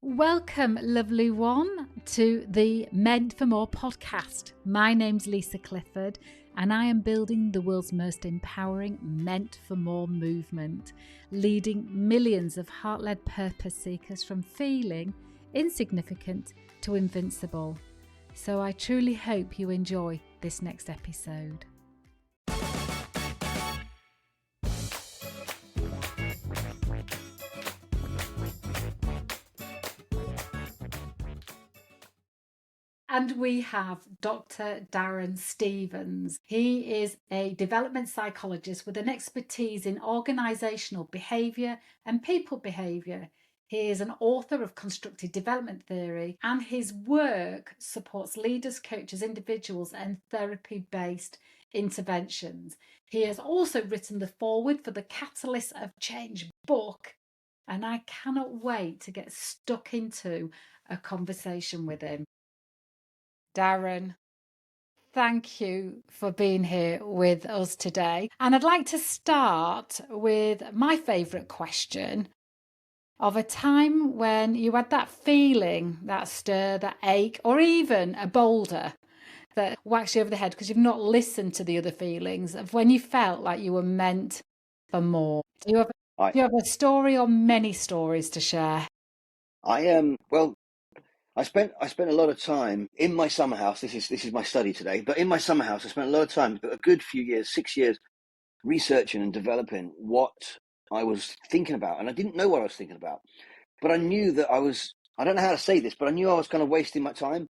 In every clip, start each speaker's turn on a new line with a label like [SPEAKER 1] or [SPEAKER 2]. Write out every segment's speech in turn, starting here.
[SPEAKER 1] Welcome, lovely one, to the Meant for More podcast. My name's Lisa Clifford, and I am building the world's most empowering Meant for More movement, leading millions of heart-led purpose seekers from feeling insignificant to invincible. So I truly hope you enjoy this next episode. And we have Dr. Darren Stevens. He is a development psychologist with an expertise in organisational behaviour and people behaviour. He is an author of constructive development theory, and his work supports leaders, coaches, individuals, and therapy-based interventions. He has also written the foreword for the Catalyst of Change book, and I cannot wait to get stuck into a conversation with him. Darren, thank you for being here with us today. And I'd like to start with my favourite question of a time when you had that feeling, that stir, that ache, or even a boulder that whacks you over the head because you've not listened to the other feelings of when you felt like you were meant for more. Do you have a story or many stories to share?
[SPEAKER 2] I spent a lot of time in my summer house. This is my study today, but in my summer house, I spent a lot of time, a good few years, 6 years, researching and developing what I was thinking about. And I didn't know what I was thinking about, but I knew that I don't know how to say this, but I knew I was kind of wasting my time.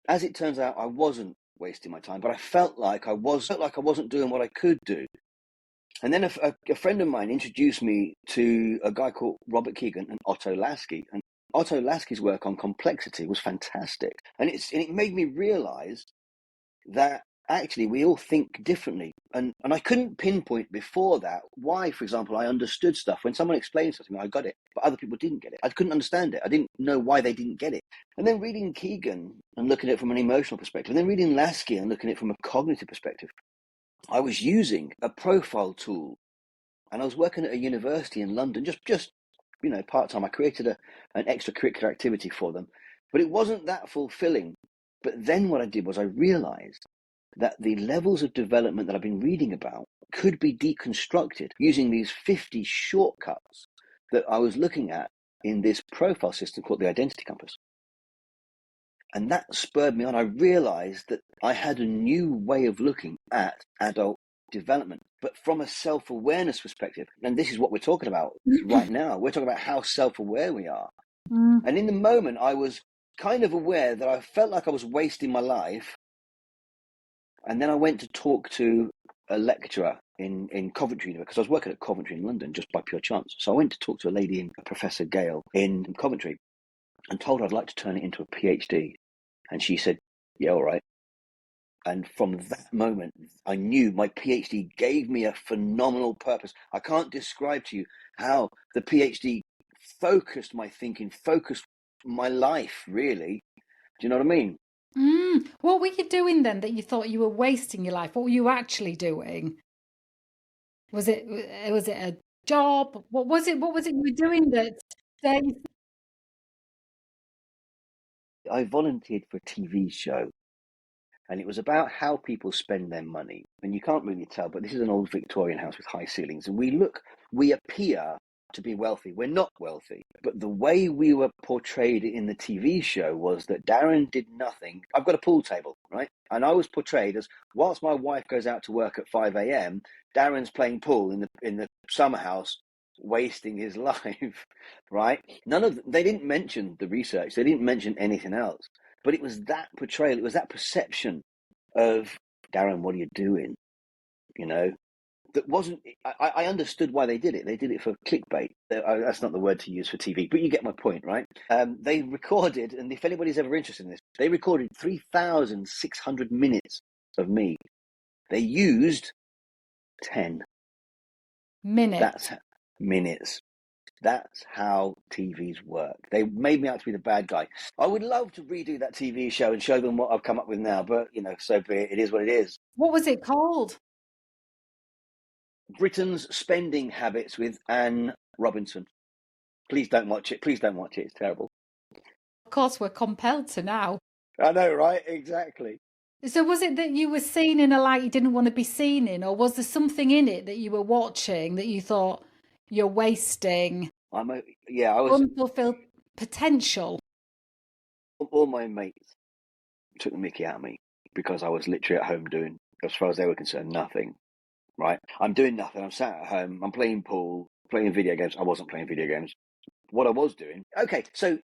[SPEAKER 2] As it turns out, I wasn't wasting my time, but I felt like I wasn't doing what I could do. And then a friend of mine introduced me to a guy called Robert Keegan and Otto Lasky. And Otto Lasky's work on complexity was fantastic. And it made me realize that actually we all think differently. And I couldn't pinpoint before that why, for example, I understood stuff. When someone explained something, I got it, but other people didn't get it. I couldn't understand it. I didn't know why they didn't get it. And then reading Keegan and looking at it from an emotional perspective, and then reading Lasky and looking at it from a cognitive perspective, I was using a profile tool. And I was working at a university in London, just part-time. I created an extracurricular activity for them, but it wasn't that fulfilling. But then what I did was I realized that the levels of development that I've been reading about could be deconstructed using these 50 shortcuts that I was looking at in this profile system called the Identity Compass. And that spurred me on. I realized that I had a new way of looking at adult development, but from a self-awareness perspective. And this is what we're talking about right now. We're talking about how self-aware we are. And in the moment, I was kind of aware that I felt like I was wasting my life. And then I went to talk to a lecturer in Coventry, because I was working at Coventry in London just by pure chance. So I went to talk to a lady, Professor Gale, in Coventry, and told her I'd like to turn it into a PhD. And she said, yeah, all right. And from that moment, I knew my PhD gave me a phenomenal purpose. I can't describe to you how the PhD focused my thinking, focused my life, really. Do you know what I mean?
[SPEAKER 1] What were you doing then that you thought you were wasting your life? What were you actually doing? Was it a job? What was it you were doing that day?
[SPEAKER 2] I volunteered for a TV show, and it was about how people spend their money. And you can't really tell, but this is an old Victorian house with high ceilings. And we appear to be wealthy. We're not wealthy. But the way we were portrayed in the TV show was that Darren did nothing. I've got a pool table, right? And I was portrayed as, whilst my wife goes out to work at 5 a.m., Darren's playing pool in the summer house, wasting his life, right? They didn't mention the research. They didn't mention anything else. But it was that portrayal, it was that perception of, Darren, what are you doing? That wasn't, I understood why they did it. They did it for clickbait. That's not the word to use for TV, but you get my point, right? They recorded, and if anybody's ever interested in this, they recorded 3,600 minutes of me. They used 10
[SPEAKER 1] minutes.
[SPEAKER 2] That's minutes. That's how TVs work. They made me out to be the bad guy. I would love to redo that TV show and show them what I've come up with now, but, so be it. It is what it is.
[SPEAKER 1] What was it called?
[SPEAKER 2] Britain's Spending Habits with Anne Robinson. Please don't watch it. Please don't watch it. It's terrible.
[SPEAKER 1] Of course, we're compelled to now.
[SPEAKER 2] I know, right? Exactly.
[SPEAKER 1] So was it that you were seen in a light you didn't want to be seen in, or was there something in it that you were watching that you thought you're wasting
[SPEAKER 2] Yeah, I was.
[SPEAKER 1] unfulfilled potential?
[SPEAKER 2] All my mates took the mickey out of me because I was literally at home doing, as far as they were concerned, nothing. Right? I'm doing nothing. I'm sat at home. I'm playing pool, playing video games. I wasn't playing video games. What I was doing. Okay, so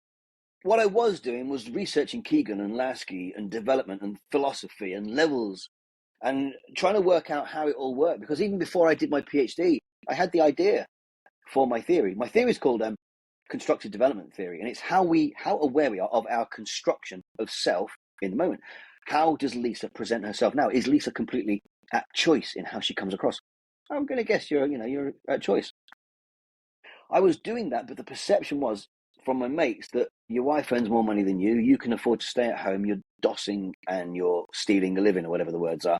[SPEAKER 2] what I was doing was researching Keegan and Lasky and development and philosophy and levels and trying to work out how it all worked. Because even before I did my PhD, I had the idea for my theory. My theory is called constructive development theory, and it's how aware we are of our construction of self in the moment. How does Lisa present herself now? Is Lisa completely at choice in how she comes across? I'm going to guess you're at choice. I was doing that, but the perception was from my mates that your wife earns more money than you. You can afford to stay at home. You're dossing and you're stealing a living, or whatever the words are.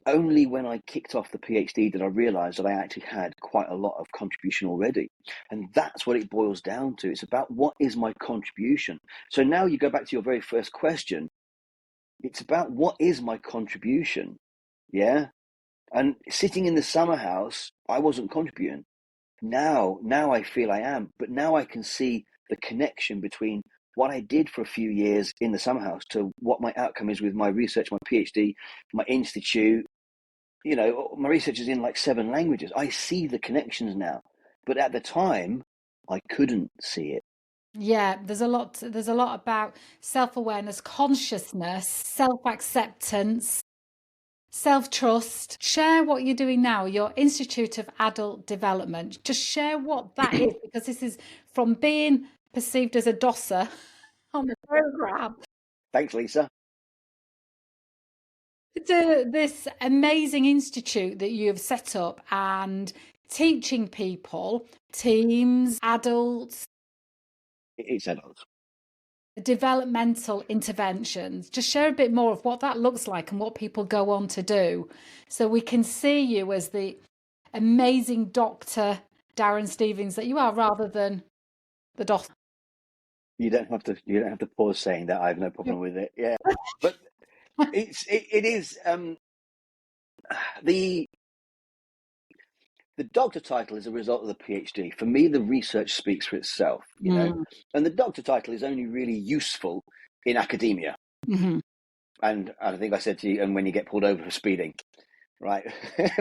[SPEAKER 2] Only when I kicked off the PhD did I realise that I actually had quite a lot of contribution already. And that's what it boils down to. It's about what is my contribution. So now you go back to your very first question. It's about what is my contribution. Yeah. And sitting in the summer house, I wasn't contributing. Now I feel I am, but now I can see the connection between what I did for a few years in the summer house to what my outcome is with my research, my PhD, my institute. My research is in like 7 languages. I see the connections now, but at the time, I couldn't see it.
[SPEAKER 1] Yeah, there's a lot about self-awareness, consciousness, self-acceptance, self-trust. Share what you're doing now, your Institute of Adult Development. Just share what that is, because this is from being perceived as a dosser on the program
[SPEAKER 2] Thanks, Lisa.
[SPEAKER 1] to this amazing institute that you've set up and teaching people, teams, adults,
[SPEAKER 2] It's adults.
[SPEAKER 1] developmental interventions. Just share a bit more of what that looks like and what people go on to do, so we can see you as the amazing Dr. Darren Stevens that you are, rather than the doctor.
[SPEAKER 2] You don't have to pause saying that. I have no problem with it. Yeah, but it is the doctor title is a result of the PhD. For me, the research speaks for itself, and the doctor title is only really useful in academia.
[SPEAKER 1] Mm-hmm.
[SPEAKER 2] And I think I said to you, and when you get pulled over for speeding, right,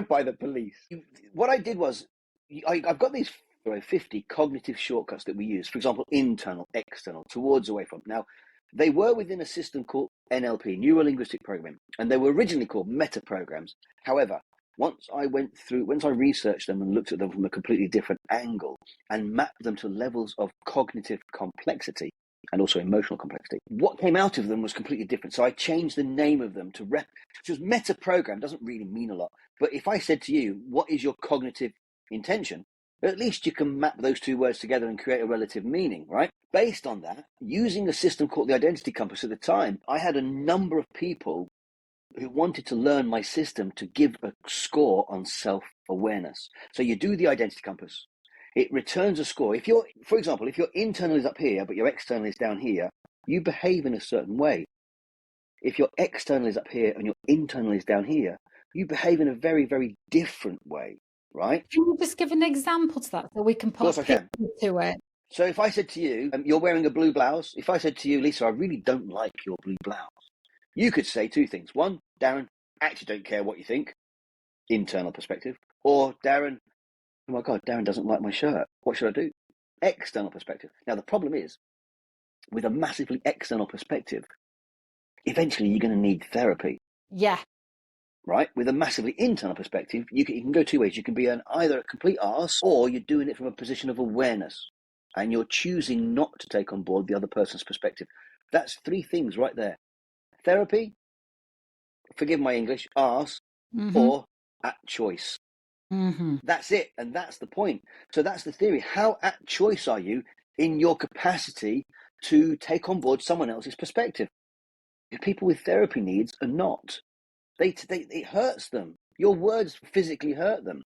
[SPEAKER 2] by the police. What I did was, I've got these 50 cognitive shortcuts that we use. For example, internal, external, towards, away from. Now, they were within a system called NLP, Neuro Linguistic Programming, and they were originally called meta programs. However, once I researched them and looked at them from a completely different angle and mapped them to levels of cognitive complexity and also emotional complexity, what came out of them was completely different. So I changed the name of them to because meta program doesn't really mean a lot. But if I said to you, what is your cognitive intention? At least you can map those 2 words together and create a relative meaning, right? Based on that, using a system called the Identity Compass at the time, I had a number of people who wanted to learn my system to give a score on self-awareness. So you do the Identity Compass. It returns a score. For example, if your internal is up here, but your external is down here, you behave in a certain way. If your external is up here and your internal is down here, you behave in a very, very different way, right?
[SPEAKER 1] Can you just give an example to that so we can put a picture to it?
[SPEAKER 2] So if I said to you, you're wearing a blue blouse. If I said to you, Lisa, I really don't like your blue blouse. You could say 2 things. 1, Darren, actually don't care what you think, internal perspective. Or Darren, oh my God, Darren doesn't like my shirt. What should I do? External perspective. Now, the problem is, with a massively external perspective, eventually you're going to need therapy.
[SPEAKER 1] Yeah.
[SPEAKER 2] Right? With a massively internal perspective, you can go 2 ways. You can be either a complete arse, or you're doing it from a position of awareness. And you're choosing not to take on board the other person's perspective. That's 3 things right there. Therapy, forgive my English, arse, or at choice. That's it. And that's the point. So that's the theory. How at choice are you in your capacity to take on board someone else's perspective? People with therapy needs are not. It hurts them. Your words physically hurt them.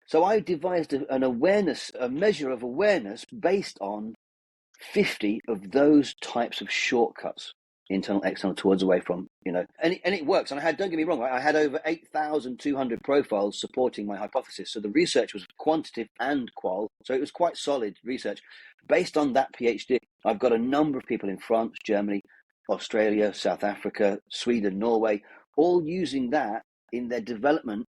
[SPEAKER 2] So I devised a measure of awareness based on 50 of those types of shortcuts, internal, external, towards, away from, and it works. And don't get me wrong, I had over 8,200 profiles supporting my hypothesis. So the research was quantitative and qual. So it was quite solid research. Based on that PhD, I've got a number of people in France, Germany, Australia, South Africa, Sweden, Norway, all using that in their development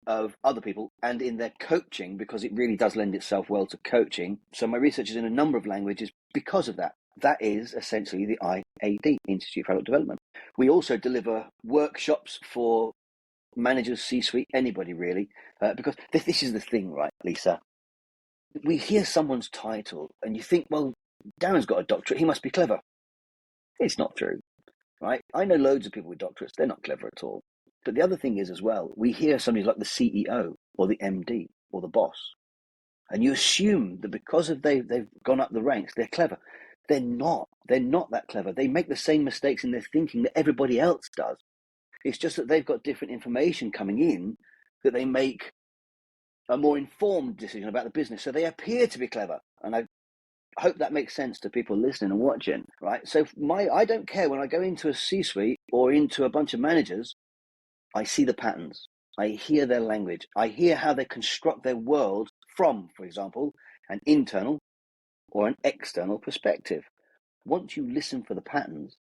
[SPEAKER 2] of other people and in their coaching, because it really does lend itself well to coaching. So my research is in a number of languages because of that. That is essentially the IAD, Institute for Adult Development. We also deliver workshops for managers, C-suite, anybody really, because this is the thing, right, Lisa? We hear someone's title and you think, well, Darren's got a doctorate, he must be clever. It's not true, right? I know loads of people with doctorates, they're not clever at all. But the other thing is as well, we hear somebody like the CEO or the MD or the boss, and you assume that because they've gone up the ranks, they're clever. They're not. They're not that clever. They make the same mistakes in their thinking that everybody else does. It's just that they've got different information coming in that they make a more informed decision about the business. So they appear to be clever. And I hope that makes sense to people listening and watching, right? So I don't care when I go into a C-suite or into a bunch of managers, I see the patterns. I hear their language. I hear how they construct their world from, for example, an internal or an external perspective. Once you listen for the patterns,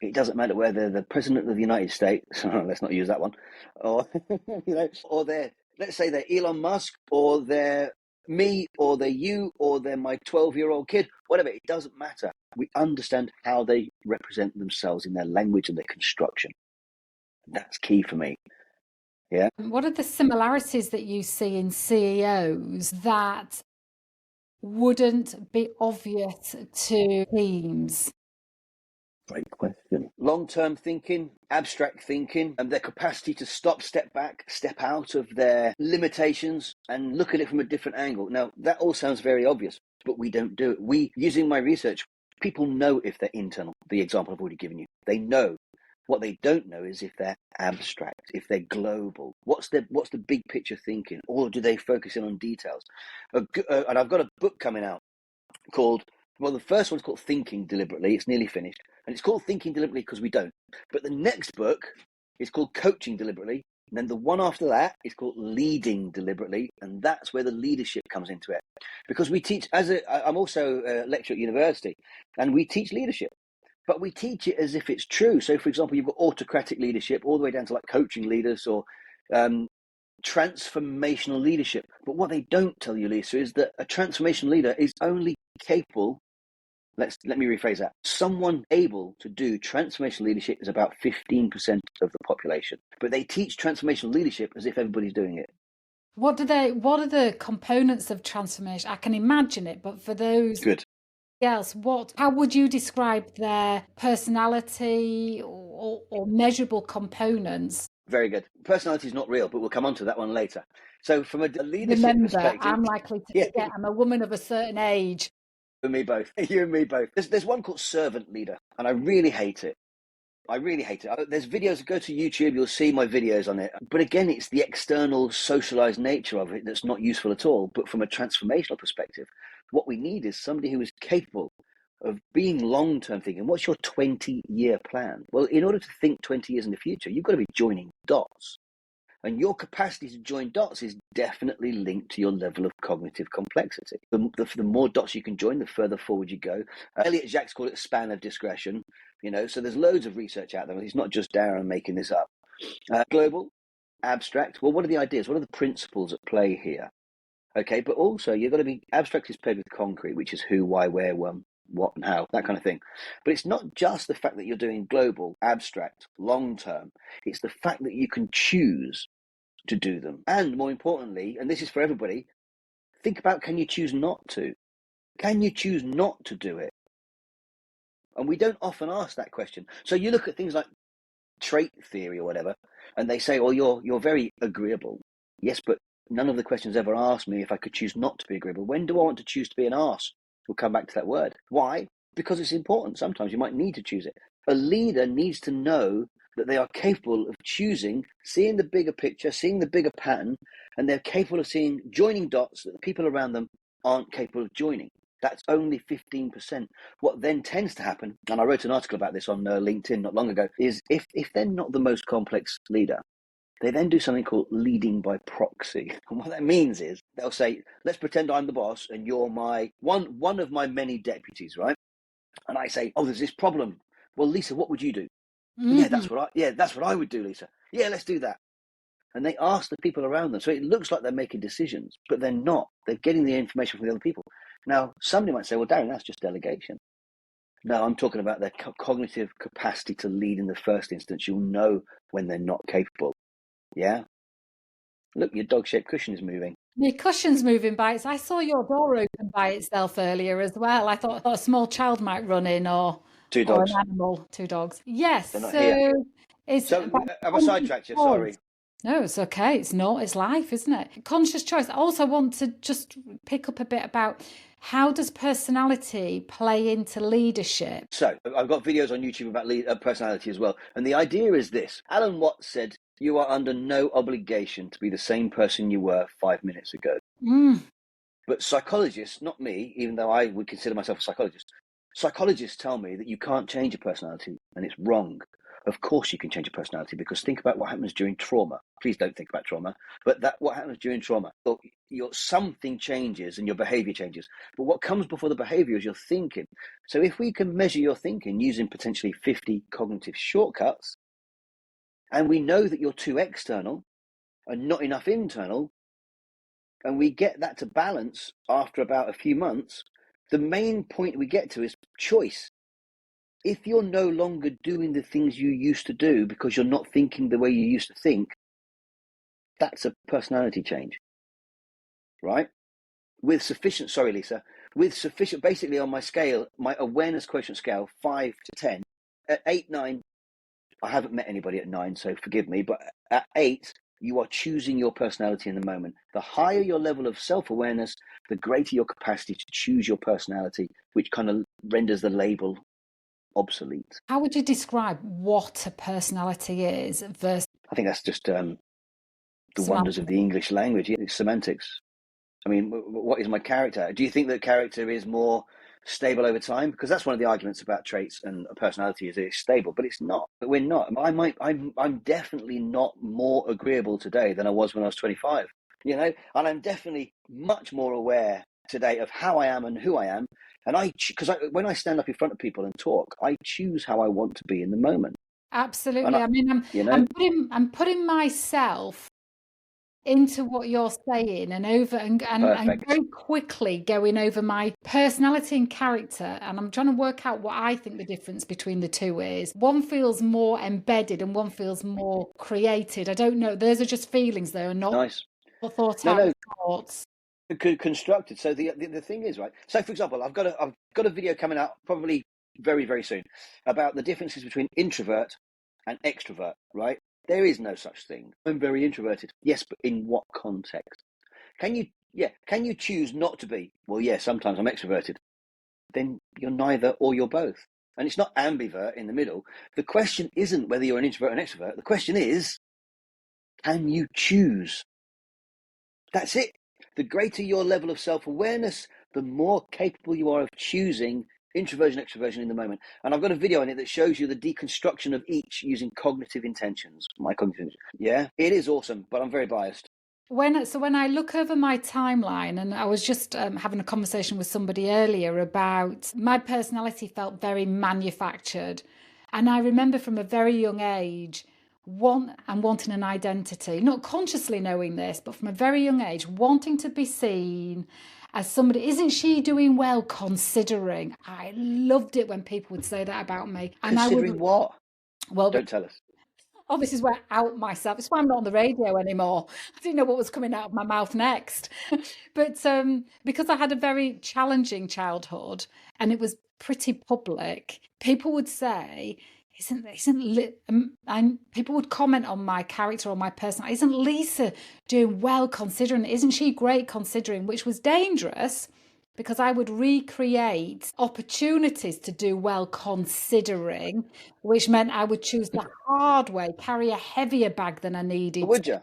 [SPEAKER 2] it doesn't matter whether they're the president of the United States, let's not use that one, or or let's say they're Elon Musk, or they're me, or they're you, or they're my 12-year-old kid, whatever, it doesn't matter. We understand how they represent themselves in their language and their construction. That's key for me. Yeah.
[SPEAKER 1] What are the similarities that you see in CEOs that wouldn't be obvious to teams?
[SPEAKER 2] Great question. Long-term thinking, abstract thinking, and their capacity to step back, step out of their limitations and look at it from a different angle. Now, that all sounds very obvious, but we don't do it. Using my research, people know if they're internal, the example I've already given you. They know. What they don't know is if they're abstract, if they're global. What's the big picture thinking? Or do they focus in on details? And I've got a book coming out called, well, the first one's called Thinking Deliberately. It's nearly finished. And it's called Thinking Deliberately because we don't. But the next book is called Coaching Deliberately. And then the one after that is called Leading Deliberately. And that's where the leadership comes into it. Because we teach, I'm also a lecturer at university, and we teach leadership. But we teach it as if it's true. So, for example, you've got autocratic leadership all the way down to like coaching leaders or transformational leadership. But what they don't tell you, Lisa, is that a transformational leader is only capable, let me rephrase that. Someone able to do transformational leadership is about 15% of the population. But they teach transformational leadership as if everybody's doing it.
[SPEAKER 1] What are the components of transformation? I can imagine it, but for those
[SPEAKER 2] Good.
[SPEAKER 1] else, how would you describe their personality or measurable components?
[SPEAKER 2] Very good. Personality is not real, but we'll come on to that one later. So from a leadership
[SPEAKER 1] Remember,
[SPEAKER 2] perspective,
[SPEAKER 1] I'm likely to forget. I'm a woman of a certain age.
[SPEAKER 2] You and me both. You and me both. There's one called servant leader, and I really hate it. There's videos, go to YouTube, you'll see my videos on it. But again, it's the external socialized nature of it that's not useful at all. But from a transformational perspective, what we need is somebody who is capable of being long-term thinking. What's your 20-year plan? Well, in order to think 20 years in the future, you've got to be joining dots. And your capacity to join dots is definitely linked to your level of cognitive complexity. The more dots you can join, the further forward you go. Elliot Jacques called it span of discretion. So there's loads of research out there. It's not just Darren making this up. Global, abstract. Well, what are the ideas? What are the principles at play here? Okay, but also you've got to be abstract is paired with concrete, which is who, why, where, when, what, and how, that kind of thing. But it's not just the fact that you're doing global, abstract, long term. It's the fact that you can choose to do them. And more importantly, and this is for everybody, think about, can you choose not to? Can you choose not to do it? And we don't often ask that question. So you look at things like trait theory or whatever, and they say, well, you're very agreeable. Yes, but none of the questions ever asked me if I could choose not to be agreeable. When do I want to choose to be an arse? We'll come back to that word. Why? Because it's important. Sometimes you might need to choose it. A leader needs to know that they are capable of choosing, seeing the bigger picture, seeing the bigger pattern, and they're capable of joining dots that the people around them aren't capable of joining. That's only 15%. What then tends to happen, and I wrote an article about this on LinkedIn not long ago, is if they're not the most complex leader, they then do something called leading by proxy. And what that means is they'll say, let's pretend I'm the boss and you're my one of my many deputies, right? And I say, oh, there's this problem. Well, Lisa, what would you do? Yeah, that's what I would do, Lisa. Yeah, let's do that. And they ask the people around them. So it looks like they're making decisions, but they're not. They're getting the information from the other people. Now, somebody might say, well, Darren, that's just delegation. No, I'm talking about their cognitive capacity to lead in the first instance. You'll know when they're not capable. Yeah? Look, your dog-shaped cushion is moving.
[SPEAKER 1] Your cushion's moving by its. I saw your door open by itself earlier as well. I thought a small child might run in,
[SPEAKER 2] Two
[SPEAKER 1] or an
[SPEAKER 2] dogs.
[SPEAKER 1] animal. Two dogs. Yes.
[SPEAKER 2] They're not here.
[SPEAKER 1] It's
[SPEAKER 2] So
[SPEAKER 1] about
[SPEAKER 2] have I sidetracked you? Sorry.
[SPEAKER 1] No, it's okay. It's not. It's life, isn't it? Conscious choice. I also want to just pick up a bit about how does personality play into leadership?
[SPEAKER 2] So I've got videos on YouTube about personality as well. And the idea is this. Alan Watts said, you are under no obligation to be the same person you were 5 minutes ago. But psychologists, not me, even though I would consider myself a psychologist, psychologists tell me that you can't change a personality, and it's wrong. Of course you can change a personality, because think about what happens during trauma. Please don't think about trauma, but what happens during trauma. Something changes and your behavior changes. But what comes before the behavior is your thinking. So if we can measure your thinking using potentially 50 cognitive shortcuts, and we know that you're too external and not enough internal, and we get that to balance after about a few months, the main point we get to is choice. If you're no longer doing the things you used to do because you're not thinking the way you used to think, that's a personality change, right? Sorry, Lisa, basically on my scale, my awareness quotient scale, 5 to 10, at 8, 9, I haven't met anybody at 9, so forgive me, but at 8, you are choosing your personality in the moment. The higher your level of self-awareness, the greater your capacity to choose your personality, which kind of renders the label obsolete.
[SPEAKER 1] How would you describe what a personality is versus?
[SPEAKER 2] I think that's just the wonders of the English language. It's semantics. I mean, what is my character? Do you think that character is more stable over time? Because that's one of the arguments about traits and a personality is it's stable, but it's not. But we're not. I'm definitely not more agreeable today than I was when I was 25. And I'm definitely much more aware today of how I am and who I am. And when I stand up in front of people and talk, I choose how I want to be in the moment.
[SPEAKER 1] Absolutely. I'm putting myself into what you're saying and very quickly going over my personality and character, and I'm trying to work out what I think the difference between the two is. One feels more embedded and one feels more created. I don't know. Those are just feelings though, and not
[SPEAKER 2] nice.
[SPEAKER 1] thought out thoughts.
[SPEAKER 2] Constructed. So the thing is, right, so for example, I've got a video coming out probably very, very soon about the differences between introvert and extrovert, right? There is no such thing. I'm very introverted. Yes, but in what context? Can you choose not to be? Well, yeah, sometimes I'm extroverted. Then you're neither or you're both. And it's not ambivert in the middle. The question isn't whether you're an introvert or an extrovert. The question is, can you choose? That's it. The greater your level of self-awareness, the more capable you are of choosing introversion, extroversion in the moment. And I've got a video on it that shows you the deconstruction of each using cognitive intentions. Yeah, it is awesome, but I'm very biased.
[SPEAKER 1] When I look over my timeline, and I was just having a conversation with somebody earlier about my personality felt very manufactured. And I remember from a very young age, wanting an identity, not consciously knowing this, but from a very young age, wanting to be seen as somebody. Isn't she doing well considering? I loved it when people would say that about me. And
[SPEAKER 2] considering what? Well, don't tell us.
[SPEAKER 1] Oh, this is where I out myself. It's why I'm not on the radio anymore. I didn't know what was coming out of my mouth next. But because I had a very challenging childhood and it was pretty public, people would say, and people would comment on my character or my personality. Isn't Lisa doing well considering? Isn't she great considering? Which was dangerous, because I would recreate opportunities to do well considering, which meant I would choose the hard way, carry a heavier bag than I needed.
[SPEAKER 2] Would you?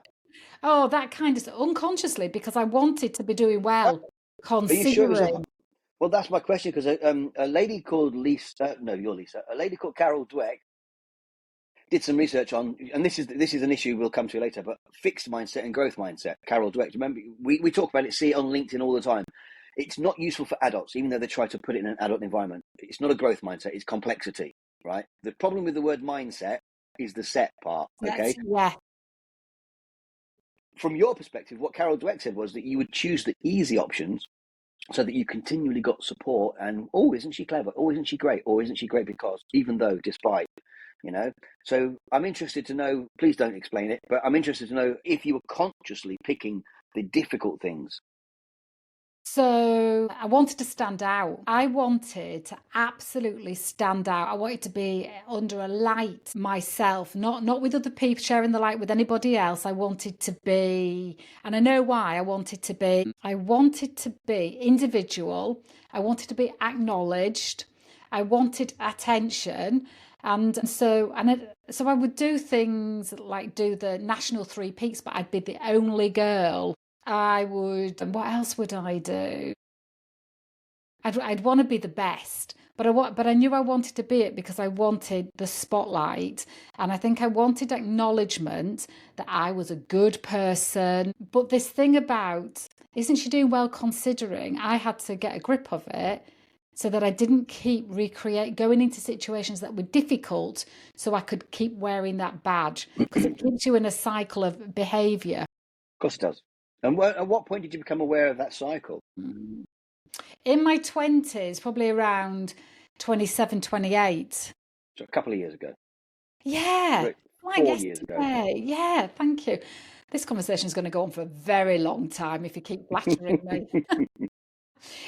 [SPEAKER 1] Oh, that kind of unconsciously, because I wanted to be doing well considering.
[SPEAKER 2] Well, that's my question, because a lady called Lisa, no, you're Lisa, a lady called Carol Dweck did some research on, and this is an issue we'll come to later, but fixed mindset and growth mindset. Carol Dweck, remember, we talk about it, see it on LinkedIn all the time. It's not useful for adults, even though they try to put it in an adult environment. It's not a growth mindset, it's complexity, right? The problem with the word mindset is the set part, okay?
[SPEAKER 1] Yeah.
[SPEAKER 2] From your perspective, what Carol Dweck said was that you would choose the easy options so that you continually got support and, oh, isn't she clever? Oh, isn't she great? Or isn't she great because, even though, despite, you know? So I'm interested to know, please don't explain it, but I'm interested to know if you were consciously picking the difficult things.
[SPEAKER 1] So I wanted to stand out. I wanted to absolutely stand out. I wanted to be under a light myself, not with other people, sharing the light with anybody else. I wanted to be, and I know why I wanted to be. I wanted to be individual. I wanted to be acknowledged. I wanted attention. So I would do things like do the National Three Peaks, but I'd be the only girl. I would, and what else would I do? I'd want to be the best, but I knew I wanted to be it because I wanted the spotlight, and I think I wanted acknowledgement that I was a good person. But this thing about, isn't she doing well considering? I had to get a grip of it so that I didn't keep going into situations that were difficult, so I could keep wearing that badge because it keeps you in a cycle of behaviour.
[SPEAKER 2] Of course it does. And at what point did you become aware of that cycle?
[SPEAKER 1] In my 20s, probably around 27, 28.
[SPEAKER 2] So a couple of years ago.
[SPEAKER 1] Yeah, like
[SPEAKER 2] 4 years ago.
[SPEAKER 1] yesterday. Yeah, thank you. This conversation is going to go on for a very long time if you keep flattering me.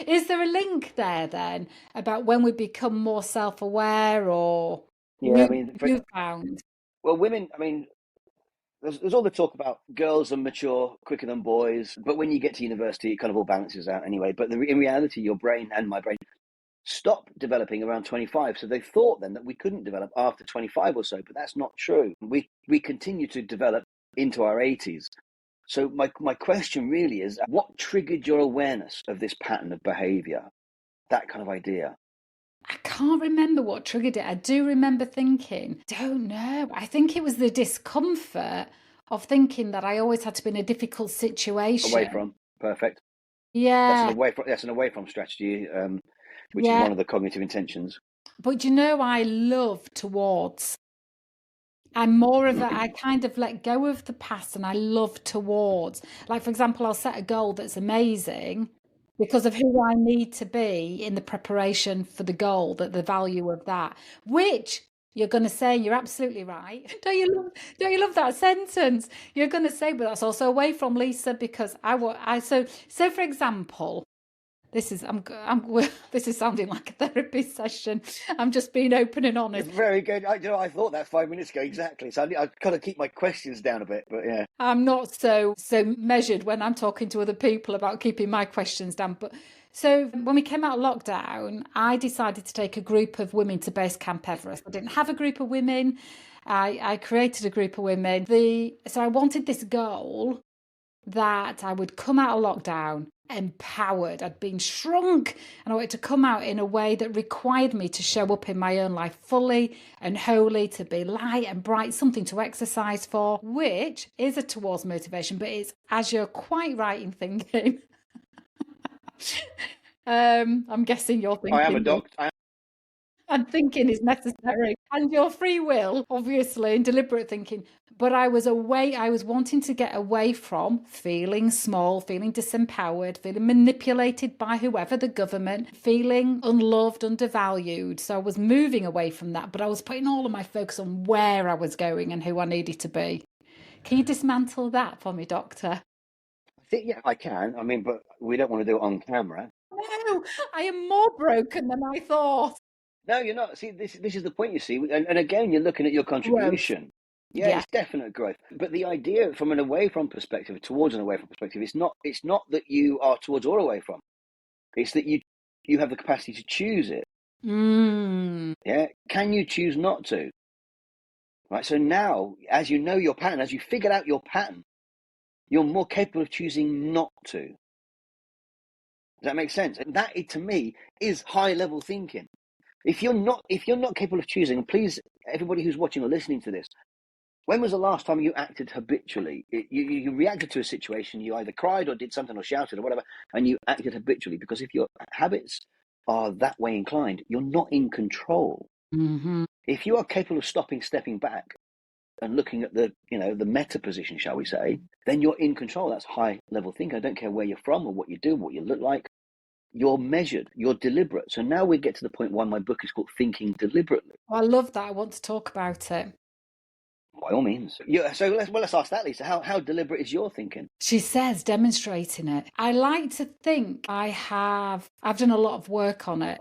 [SPEAKER 1] Is there a link there then about when we become more self-aware, or
[SPEAKER 2] Yeah, I mean,
[SPEAKER 1] you found?
[SPEAKER 2] well, women, I mean, there's all the talk about girls are mature quicker than boys, but when you get to university, it kind of all balances out anyway. But in reality, your brain and my brain stop developing around 25. So they thought then that we couldn't develop after 25 or so, but that's not true. We continue to develop into our 80s. So my question really is, what triggered your awareness of this pattern of behavior, that kind of idea?
[SPEAKER 1] I can't remember what triggered it. I do remember thinking, don't know. I think it was the discomfort of thinking that I always had to be in a difficult situation.
[SPEAKER 2] Away from, perfect.
[SPEAKER 1] Yeah,
[SPEAKER 2] That's an away from strategy, which is
[SPEAKER 1] yeah.
[SPEAKER 2] one of the cognitive intentions.
[SPEAKER 1] But I love towards. I'm more of a, I kind of let go of the past and I love towards. Like, for example, I'll set a goal that's amazing because of who I need to be in the preparation for the goal, that the value of that, which you're going to say, you're absolutely right. Don't you love that sentence? You're going to say, but that's also away from Lisa because so for example, this is sounding like a therapy session. I'm just being open and honest.
[SPEAKER 2] Very good. I thought that 5 minutes ago exactly. So I kind of keep my questions down a bit, but yeah.
[SPEAKER 1] I'm not so measured when I'm talking to other people about keeping my questions down. But so when we came out of lockdown, I decided to take a group of women to Base Camp Everest. I didn't have a group of women. I created a group of women. So I wanted this goal that I would come out of lockdown empowered. I'd been shrunk and I wanted to come out in a way that required me to show up in my own life fully and wholly, to be light and bright, something to exercise for, which is a towards motivation, but it's, as you're quite right in thinking, I'm guessing you're thinking.
[SPEAKER 2] I am a doctor.
[SPEAKER 1] And thinking is necessary, and your free will, obviously, and deliberate thinking. But I was wanting to get away from feeling small, feeling disempowered, feeling manipulated by whoever, the government, feeling unloved, undervalued. So I was moving away from that, but I was putting all of my focus on where I was going and who I needed to be. Can you dismantle that for me, Doctor?
[SPEAKER 2] I think, yeah, I can. I mean, but we don't want to do it on camera.
[SPEAKER 1] No, I am more broken than I thought.
[SPEAKER 2] No, you're not. See, this is the point, you see. And again, you're looking at your
[SPEAKER 1] Growth.
[SPEAKER 2] contribution. Yeah,
[SPEAKER 1] Yeah.
[SPEAKER 2] it's definite growth. But the idea from an away from perspective towards an away from perspective, it's not that you are towards or away from. It's that you have the capacity to choose it. Yeah. Can you choose not to? Right. So now, as you know your pattern, as you figured out your pattern, you're more capable of choosing not to. Does that make sense? And that, to me, is high level thinking. If you're not capable of choosing, and please, everybody who's watching or listening to this, when was the last time you acted habitually? You reacted to a situation, you either cried or did something or shouted or whatever, and you acted habitually. Because if your habits are that way inclined, you're not in control.
[SPEAKER 1] Mm-hmm.
[SPEAKER 2] If you are capable of stopping, stepping back, and looking at the meta position, shall we say, then you're in control. That's high level thinking. I don't care where you're from or what you do, what you look like. You're measured, you're deliberate. So now we get to the point why my book is called Thinking Deliberately.
[SPEAKER 1] I love that. I want to talk about it.
[SPEAKER 2] By all means. Yeah, so let's ask that, Lisa. How deliberate is your thinking?
[SPEAKER 1] She says, demonstrating it. I like to think I've done a lot of work on it.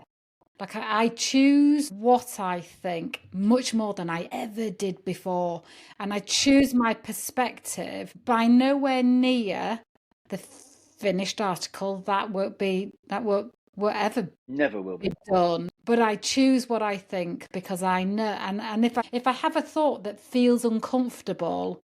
[SPEAKER 1] Like I choose what I think much more than I ever did before. And I choose my perspective by nowhere near the finished article that won't ever
[SPEAKER 2] Never will be
[SPEAKER 1] done. But I choose what I think because I know, and if I have a thought that feels uncomfortable,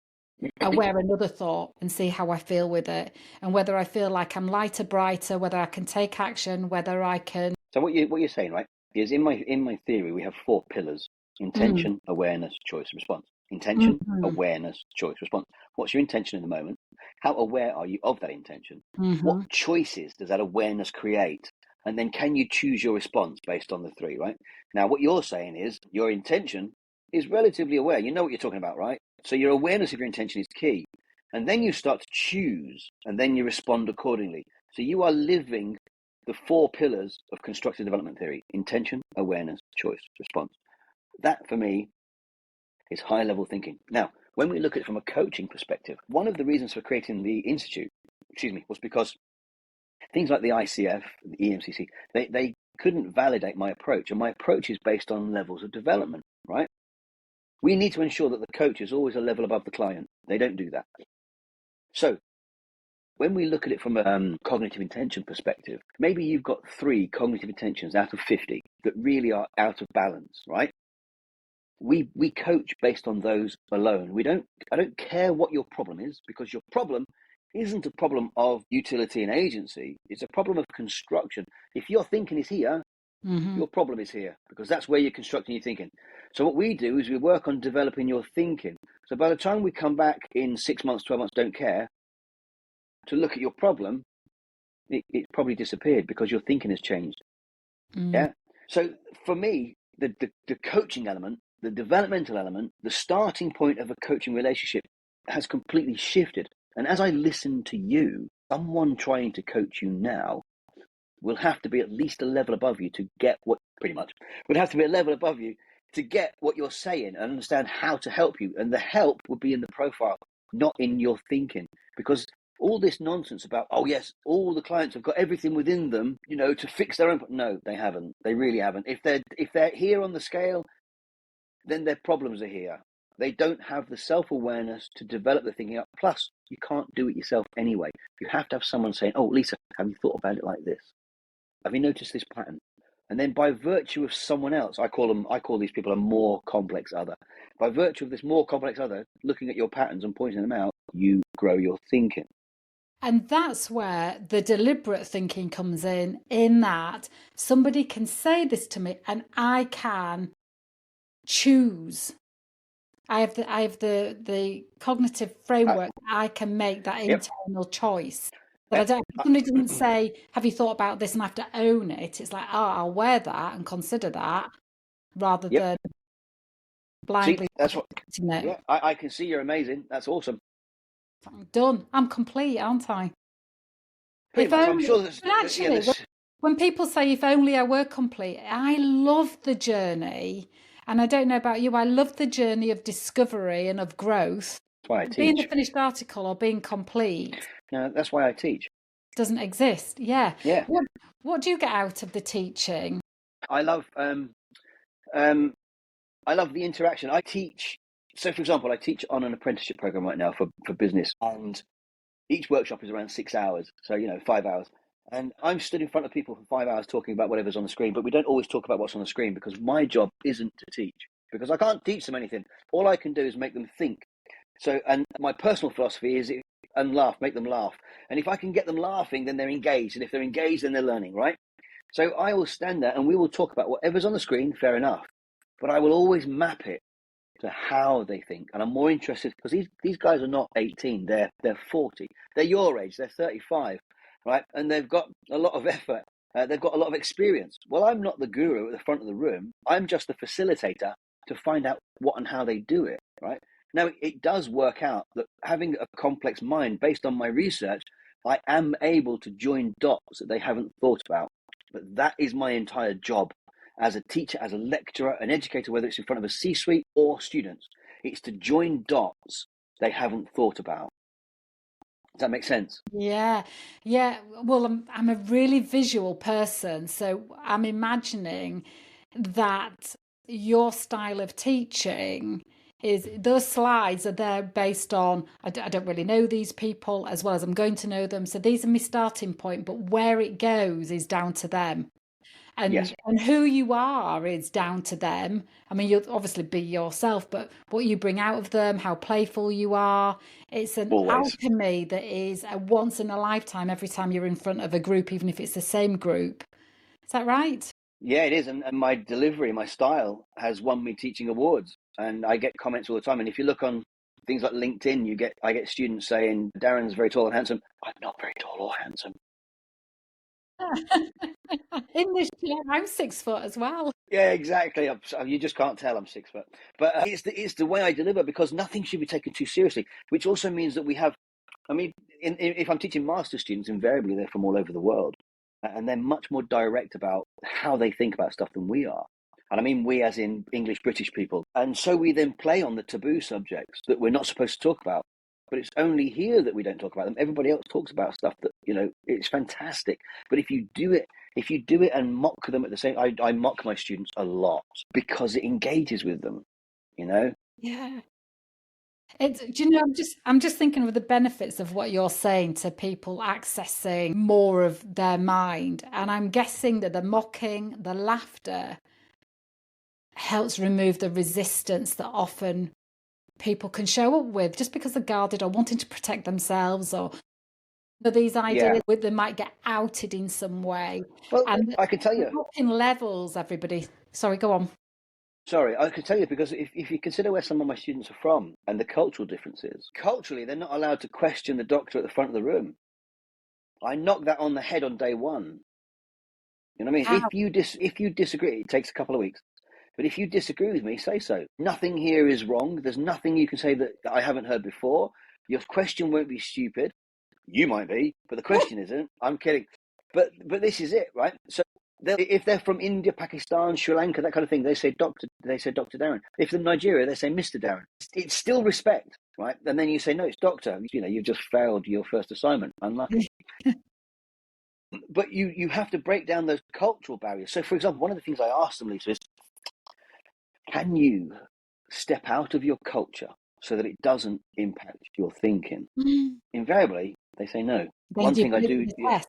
[SPEAKER 1] I wear another thought and see how I feel with it, and whether I feel like I'm lighter, brighter, whether I can take action, whether I can.
[SPEAKER 2] So what you're saying, right, is in my theory we have 4 pillars: intention, awareness, choice, response. Intention, awareness, choice, response. What's your intention in the moment? How aware are you of that intention? What choices does that awareness create? And then can you choose your response based on the 3, right? Now, what you're saying is your intention is relatively aware. You know what you're talking about, right? So your awareness of your intention is key. And then you start to choose, and then you respond accordingly. So you are living the 4 pillars of constructive development theory: intention, awareness, choice, response. That, for me, is high level thinking. Now, when we look at it from a coaching perspective, one of the reasons for creating the institute, was because things like the ICF, the EMCC, they couldn't validate my approach. And my approach is based on levels of development, right? We need to ensure that the coach is always a level above the client. They don't do that. So when we look at it from a cognitive intention perspective, maybe you've got 3 cognitive intentions out of 50 that really are out of balance, right? We coach based on those alone. I don't care what your problem is, because your problem isn't a problem of utility and agency. It's a problem of construction. If your thinking is here, your problem is here, because that's where you're constructing your thinking. So what we do is we work on developing your thinking. So by the time we come back in 6 months, 12 months, don't care, to look at your problem, it's probably disappeared because your thinking has changed. Yeah. So for me, the coaching element, the developmental element, the starting point of a coaching relationship has completely shifted. And as I listen to you, someone trying to coach you now will have to be at least a level above you to get what, pretty much, would have to be a level above you to get what you're saying and understand how to help you. And the help would be in the profile, not in your thinking. Because all this nonsense about, oh yes, all the clients have got everything within them, to fix their own. No, they haven't. They really haven't. If they're here on the scale, then their problems are here. They don't have the self-awareness to develop the thinking up. Plus, you can't do it yourself anyway. You have to have someone saying, oh, Lisa, have you thought about it like this? Have you noticed this pattern? And then by virtue of someone else, I call these people a more complex other. By virtue of this more complex other, looking at your patterns and pointing them out, you grow your thinking.
[SPEAKER 1] And that's where the deliberate thinking comes in that somebody can say this to me and I can choose. I have the cognitive framework. I can make that internal choice. But somebody doesn't say, have you thought about this, and I have to own it. It's like, oh, I'll wear that and consider that, rather than blindly.
[SPEAKER 2] See, that's what. Yeah, I can see you're amazing. That's awesome.
[SPEAKER 1] I'm done. I'm complete, aren't I?
[SPEAKER 2] Pretty much. I'm sure
[SPEAKER 1] but actually, when people say, if only I were complete, I love the journey. And I don't know about you, I love the journey of discovery and of growth.
[SPEAKER 2] That's why I teach.
[SPEAKER 1] Being a finished article or being complete.
[SPEAKER 2] No, that's why I teach.
[SPEAKER 1] Doesn't exist. Yeah.
[SPEAKER 2] Yeah.
[SPEAKER 1] What do you get out of the teaching?
[SPEAKER 2] I love the interaction. I teach. So, for example, I teach on an apprenticeship program right now for business, and each workshop is around 6 hours. So, 5 hours. And I'm stood in front of people for 5 hours talking about whatever's on the screen, but we don't always talk about what's on the screen because my job isn't to teach, because I can't teach them anything. All I can do is make them think. So, and my personal philosophy is and laugh, make them laugh. And if I can get them laughing, then they're engaged. And if they're engaged, then they're learning, right? So I will stand there and we will talk about whatever's on the screen, fair enough. But I will always map it to how they think. And I'm more interested because these guys are not 18, they're 40. They're your age, they're 35, right? And they've got a lot of effort. They've got a lot of experience. Well, I'm not the guru at the front of the room. I'm just the facilitator to find out what and how they do it, right? Now, it does work out that having a complex mind based on my research, I am able to join dots that they haven't thought about. But that is my entire job as a teacher, as a lecturer, an educator, whether it's in front of a C-suite or students. It's to join dots they haven't thought about. Does that make sense?
[SPEAKER 1] Yeah, yeah. Well, I'm a really visual person, so I'm imagining that your style of teaching is those slides are there based on I don't really know these people as well as I'm going to know them. So these are my starting point, but where it goes is down to them.
[SPEAKER 2] Yes,
[SPEAKER 1] And who you are is down to them. I mean, you'll obviously be yourself, but what you bring out of them, how playful you are, it's an
[SPEAKER 2] always.
[SPEAKER 1] alchemy that is a once in a lifetime every time you're in front of a group, even if it's the same group. Is that right?
[SPEAKER 2] Yeah, it is. And my delivery, my style has won me teaching awards. And I get comments all the time. And if you look on things like LinkedIn, I get students saying, Darren's very tall and handsome. I'm not very tall or handsome.
[SPEAKER 1] In this chair, I'm 6 foot as well.
[SPEAKER 2] Yeah, exactly. You just can't tell I'm 6 foot. But it's the way I deliver because nothing should be taken too seriously, which also means that we have, I mean, if I'm teaching master students, invariably they're from all over the world. And they're much more direct about how they think about stuff than we are. And I mean we as in English British people. And so we then play on the taboo subjects that we're not supposed to talk about. But it's only here that we don't talk about them. Everybody else talks about stuff that, it's fantastic. But if you do it and mock them at the same, I mock my students a lot because it engages with them, you know?
[SPEAKER 1] Yeah. Do you know, I'm just thinking of the benefits of what you're saying to people accessing more of their mind. And I'm guessing that the mocking, the laughter helps remove the resistance that often people can show up with just because they're guarded or wanting to protect themselves or these
[SPEAKER 2] Yeah.
[SPEAKER 1] ideas with they might get outed in some way.
[SPEAKER 2] Well,
[SPEAKER 1] And
[SPEAKER 2] I can tell
[SPEAKER 1] the
[SPEAKER 2] you.
[SPEAKER 1] mocking levels, everybody. Sorry, go on.
[SPEAKER 2] Sorry, I can tell you because if you consider where some of my students are from and the cultural differences, culturally, they're not allowed to question the doctor at the front of the room. I knock that on the head on day one. You know what I mean?
[SPEAKER 1] How?
[SPEAKER 2] If you disagree, it takes a couple of weeks. But if you disagree with me, say so. Nothing here is wrong. There's nothing you can say that I haven't heard before. Your question won't be stupid. You might be, but the question isn't. I'm kidding. But this is it, right? So if they're from India, Pakistan, Sri Lanka, that kind of thing, they say Doctor. They say Dr. Darren. If they're Nigeria, they say Mr. Darren. It's still respect, right? And then you say no, it's Doctor. You've just failed your first assignment. Unlucky. But you have to break down those cultural barriers. So, for example, one of the things I asked them, Lisa, is can you step out of your culture so that it doesn't impact your thinking? Invariably, they say no.
[SPEAKER 1] Then
[SPEAKER 2] One
[SPEAKER 1] do you
[SPEAKER 2] thing I
[SPEAKER 1] put it
[SPEAKER 2] do,
[SPEAKER 1] in the test?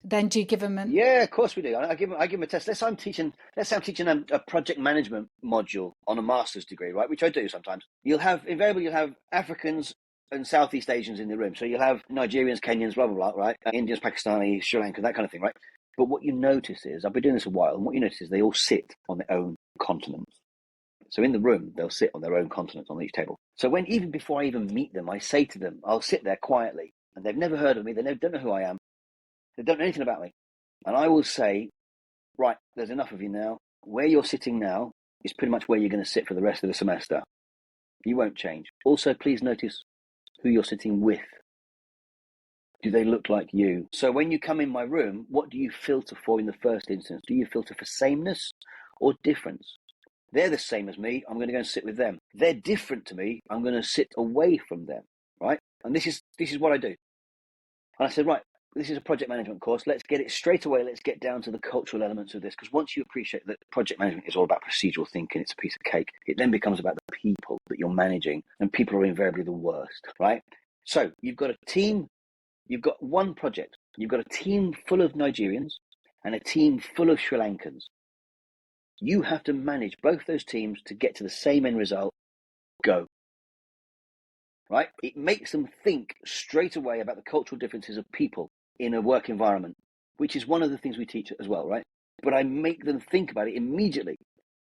[SPEAKER 1] Then do you give them an
[SPEAKER 2] yeah, of course we do. I give them a test. Let's say I'm teaching a project management module on a master's degree, right? Which I do sometimes. You'll have Africans and Southeast Asians in the room. So you'll have Nigerians, Kenyans, blah, blah, blah, right? Indians, Pakistanis, Sri Lanka, that kind of thing, right? But what you notice is, I've been doing this a while, and what you notice is they all sit on their own continents. So in the room, they'll sit on their own continents on each table. So even before I even meet them, I say to them, I'll sit there quietly, and they've never heard of me, don't know who I am, they don't know anything about me. And I will say, right, there's enough of you now. Where you're sitting now is pretty much where you're going to sit for the rest of the semester. You won't change. Also, please notice who you're sitting with. Do they look like you? So when you come in my room, what do you filter for in the first instance? Do you filter for sameness or difference? They're the same as me. I'm going to go and sit with them. They're different to me. I'm going to sit away from them, right? And this is what I do. And I said, right, this is a project management course. Let's get it straight away. Let's get down to the cultural elements of this. Because once you appreciate that project management is all about procedural thinking, it's a piece of cake. It then becomes about the people that you're managing. And people are invariably the worst, right? So you've got a team. You've got one project. You've got a team full of Nigerians and a team full of Sri Lankans. You have to manage both those teams to get to the same end result. Go. right? It makes them think straight away about the cultural differences of people in a work environment, which is one of the things we teach as well, right? But I make them think about it immediately.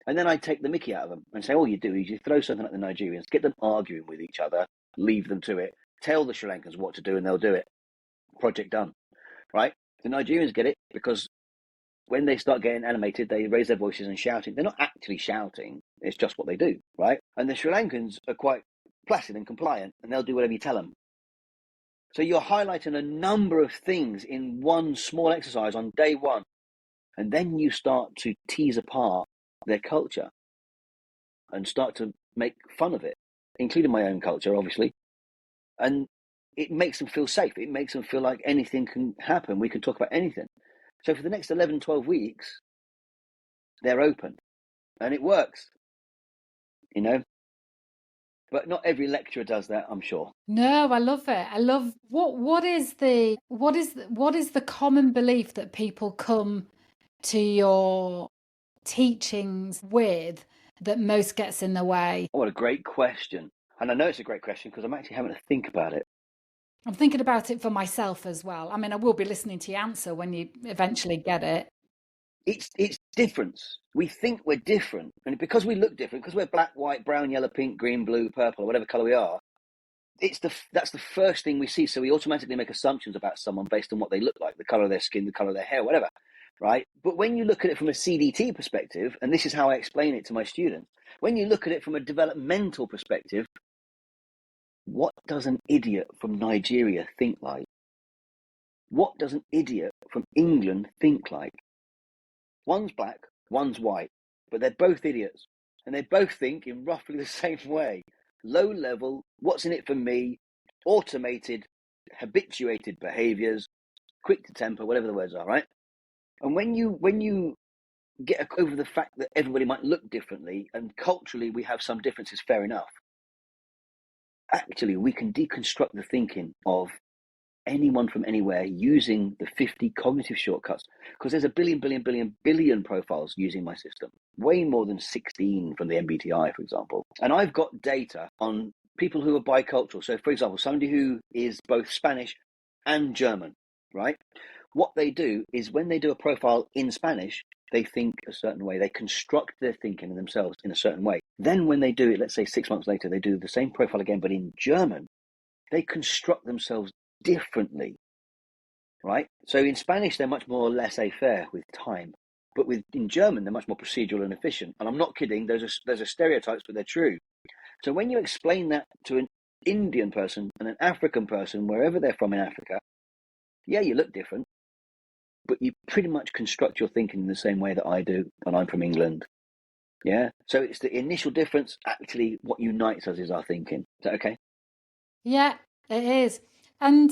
[SPEAKER 2] And then I take the mickey out of them and say, all you do is you throw something at the Nigerians, get them arguing with each other, leave them to it, tell the Sri Lankans what to do and they'll do it. Project done, right? The Nigerians get it because when they start getting animated, they raise their voices and shouting. They're not actually shouting. It's just what they do, right? And the Sri Lankans are quite placid and compliant, and they'll do whatever you tell them. So you're highlighting a number of things in one small exercise on day one. And then you start to tease apart their culture and start to make fun of it, including my own culture, obviously. And it makes them feel safe. It makes them feel like anything can happen. We can talk about anything. So for the next 11, 12 weeks, they're open and it works, you know. But not every lecturer does that, I'm sure.
[SPEAKER 1] No, I love it. I love what is the common belief that people come to your teachings with that most gets in the way?
[SPEAKER 2] Oh, what a great question. And I know it's a great question because I'm actually having to think about it.
[SPEAKER 1] I'm thinking about it for myself as well. I mean, I will be listening to your answer when you eventually get it.
[SPEAKER 2] It's difference. We think we're different. And because we look different, because we're black, white, brown, yellow, pink, green, blue, purple, or whatever colour we are, that's the first thing we see. So we automatically make assumptions about someone based on what they look like, the colour of their skin, the colour of their hair, whatever, right? But when you look at it from a CDT perspective, and this is how I explain it to my students, when you look at it from a developmental perspective, what does an idiot from Nigeria think like? What does an idiot from England think like? One's black, one's white, but they're both idiots. And they both think in roughly the same way. Low level, what's in it for me, automated, habituated behaviors, quick to temper, whatever the words are, right? And when you get over the fact that everybody might look differently and culturally we have some differences, fair enough. Actually, we can deconstruct the thinking of anyone from anywhere using the 50 cognitive shortcuts, because there's a billion profiles using my system, way more than 16 from the MBTI, for example. And I've got data on people who are bicultural. So, for example, somebody who is both Spanish and German, right? What they do is when they do a profile in Spanish, they think a certain way. They construct their thinking in themselves in a certain way. Then when they do it, let's say 6 months later, they do the same profile again, but in German, they construct themselves differently, right? So in Spanish, they're much more laissez-faire with time, but in German, they're much more procedural and efficient. And I'm not kidding. Those are stereotypes, but they're true. So when you explain that to an Indian person and an African person, wherever they're from in Africa, yeah, you look different, but you pretty much construct your thinking in the same way that I do, and I'm from England. Yeah. So it's the initial difference. Actually, what unites us is our thinking. Is that okay?
[SPEAKER 1] Yeah, it is. And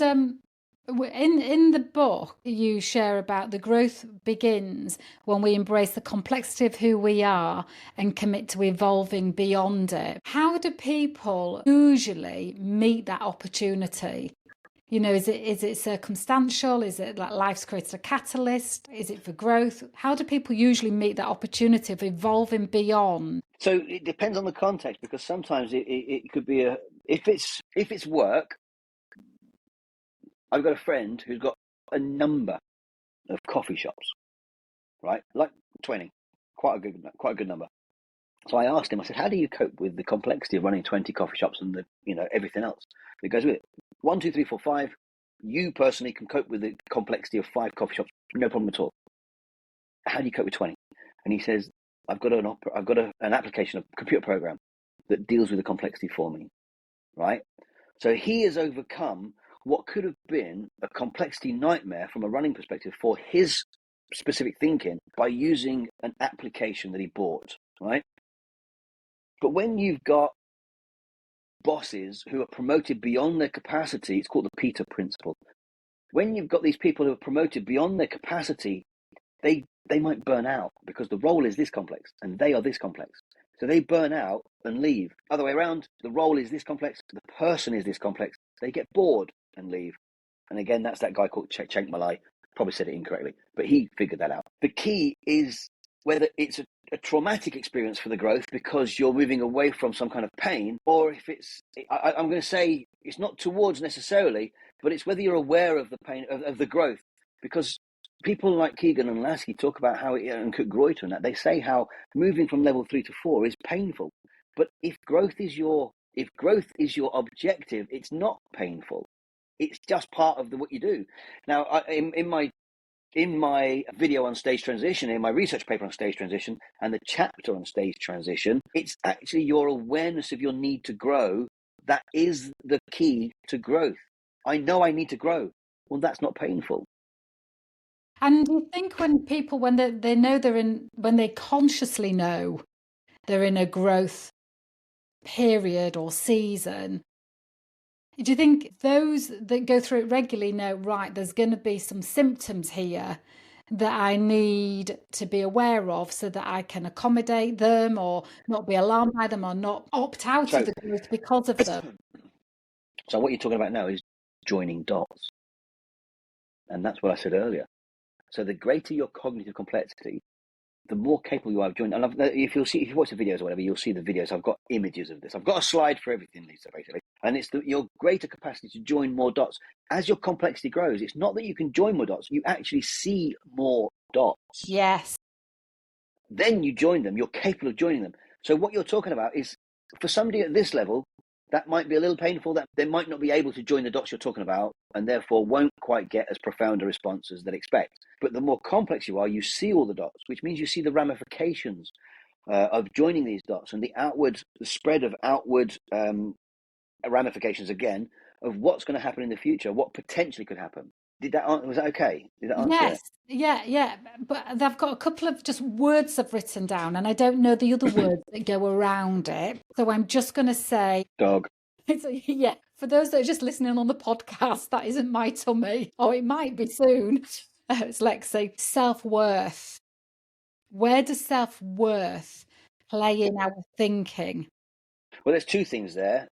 [SPEAKER 1] in the book, you share about the growth begins when we embrace the complexity of who we are and commit to evolving beyond it. How do people usually meet that opportunity? You know, is it circumstantial? Is it like life's created a catalyst? Is it for growth? How do people usually meet that opportunity of evolving beyond?
[SPEAKER 2] So it depends on the context, because sometimes it could be if it's work. I've got a friend who's got a number of coffee shops, right? Like 20, quite a good number. So I asked him, I said, how do you cope with the complexity of running 20 coffee shops and everything else that goes with it? 1, 2, 3, 4, 5. You personally can cope with the complexity of 5 coffee shops, no problem at all. How do you cope with 20? And he says, I've got an application, a computer program that deals with the complexity for me, right? So he has overcome what could have been a complexity nightmare from a running perspective for his specific thinking by using an application that he bought, right? But when you've got bosses who are promoted beyond their capacity, it's called the Peter principle. When you've got these people who are promoted beyond their capacity, they might burn out because the role is this complex and they are this complex. So they burn out and leave. Other way around, the role is this complex, the person is this complex. They get bored and leave. And again, that's that guy called Csikszentmihalyi. Probably said it incorrectly, but he figured that out. The key is whether it's a traumatic experience for the growth because you're moving away from some kind of pain, or if I'm going to say it's not towards necessarily, but it's whether you're aware of the pain of the growth. Because people like Keegan and Lasky talk about how, and Cook-Greuter and that, they say how moving from level 3 to 4 is painful. But if growth is your objective, it's not painful. It's just part of what you do. Now, in my video on stage transition, in my research paper on stage transition, and the chapter on stage transition, it's actually your awareness of your need to grow that is the key to growth. I know I need to grow. Well, that's not painful.
[SPEAKER 1] And do you think when people, when they know when they consciously know they're in a growth period or season, do you think those that go through it regularly know, right, there's going to be some symptoms here that I need to be aware of so that I can accommodate them or not be alarmed by them or not opt out of the growth because of them?
[SPEAKER 2] So what you're talking about now is joining dots. And that's what I said earlier. So the greater your cognitive complexity, the more capable you are of joining. And if you watch the videos or whatever, you'll see the videos. I've got images of this. I've got a slide for everything, Lisa, basically. And it's your greater capacity to join more dots. As your complexity grows, it's not that you can join more dots. You actually see more dots.
[SPEAKER 1] Yes.
[SPEAKER 2] Then you join them. You're capable of joining them. So what you're talking about is, for somebody at this level, that might be a little painful, that they might not be able to join the dots you're talking about and therefore won't quite get as profound a response as they'd expect. But the more complex you are, you see all the dots, which means you see the ramifications of joining these dots and the spread of outward ramifications, again, of what's going to happen in the future, what potentially could happen. Was that okay? Did that answer it?
[SPEAKER 1] Yes, yeah. But I've got a couple of just words I've written down, and I don't know the other words that go around it. So I'm just going to say,
[SPEAKER 2] Dog.
[SPEAKER 1] Yeah. For those that are just listening on the podcast, that isn't my tummy. Oh, it might be soon. It's Lexi. Self-worth. Where does self-worth play in our thinking?
[SPEAKER 2] Well, there's two things there.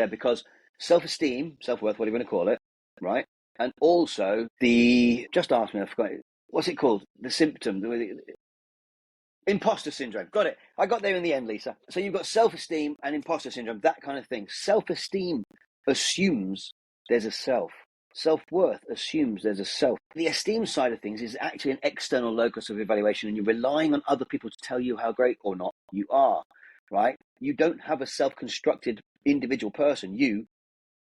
[SPEAKER 2] Because self-esteem, self-worth, whatever you want to call it, right? And also just ask me, I forgot it. What's it called? The symptom, imposter syndrome. Got it. I got there in the end, Lisa. So you've got self-esteem and imposter syndrome, that kind of thing. Self-esteem assumes there's a self. Self-worth assumes there's a self. The esteem side of things is actually an external locus of evaluation, and you're relying on other people to tell you how great or not you are, right? You don't have a self-constructed individual person,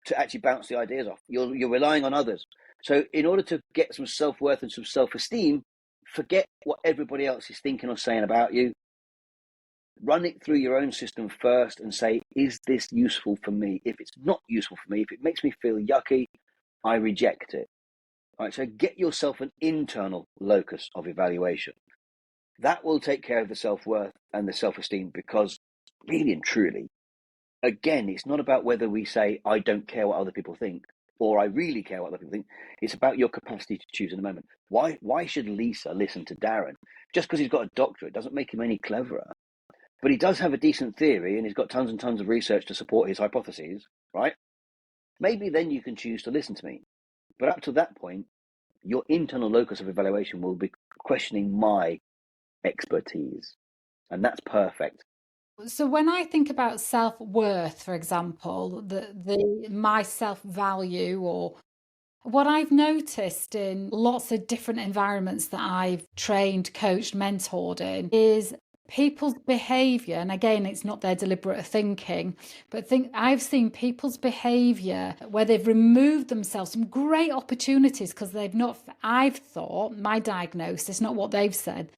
[SPEAKER 2] to actually bounce the ideas off. You're relying on others. So in order to get some self-worth and some self-esteem, forget what everybody else is thinking or saying about you. Run it through your own system first and say, is this useful for me? If it's not useful for me, if it makes me feel yucky, I reject it. All right, so get yourself an internal locus of evaluation. That will take care of the self-worth and the self-esteem, because really and truly, again, it's not about whether we say, I don't care what other people think, or I really care what other people think. It's about your capacity to choose in the moment. Why should Lisa listen to Darren? Just because he's got a doctorate doesn't make him any cleverer. But he does have a decent theory, and he's got tons and tons of research to support his hypotheses, right? Maybe then you can choose to listen to me. But up to that point, your internal locus of evaluation will be questioning my expertise. And that's perfect.
[SPEAKER 1] So when I think about self-worth, for example, my self-value, or what I've noticed in lots of different environments that I've trained, coached, mentored in, is people's behavior. And again, it's not their deliberate thinking, but I've seen people's behavior where they've removed themselves some great opportunities because I've thought, my diagnosis, not what they've said,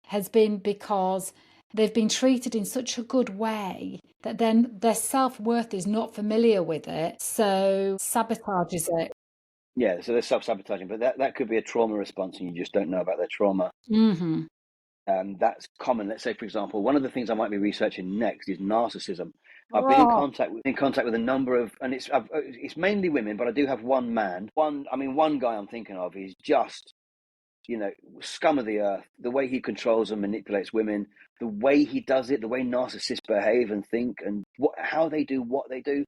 [SPEAKER 1] has been because they've been treated in such a good way that then their self-worth is not familiar with it, so sabotages it.
[SPEAKER 2] Yeah, so they're self-sabotaging, but that could be a trauma response and you just don't know about their trauma.
[SPEAKER 1] Mm-hmm.
[SPEAKER 2] That's common. Let's say, for example, one of the things I might be researching next is narcissism. I've been in contact with a number of, and it's mainly women, but I do have one man. One guy I'm thinking of is just, scum of the earth. The way he controls and manipulates women, the way he does it, the way narcissists behave and think, and how they do what they do.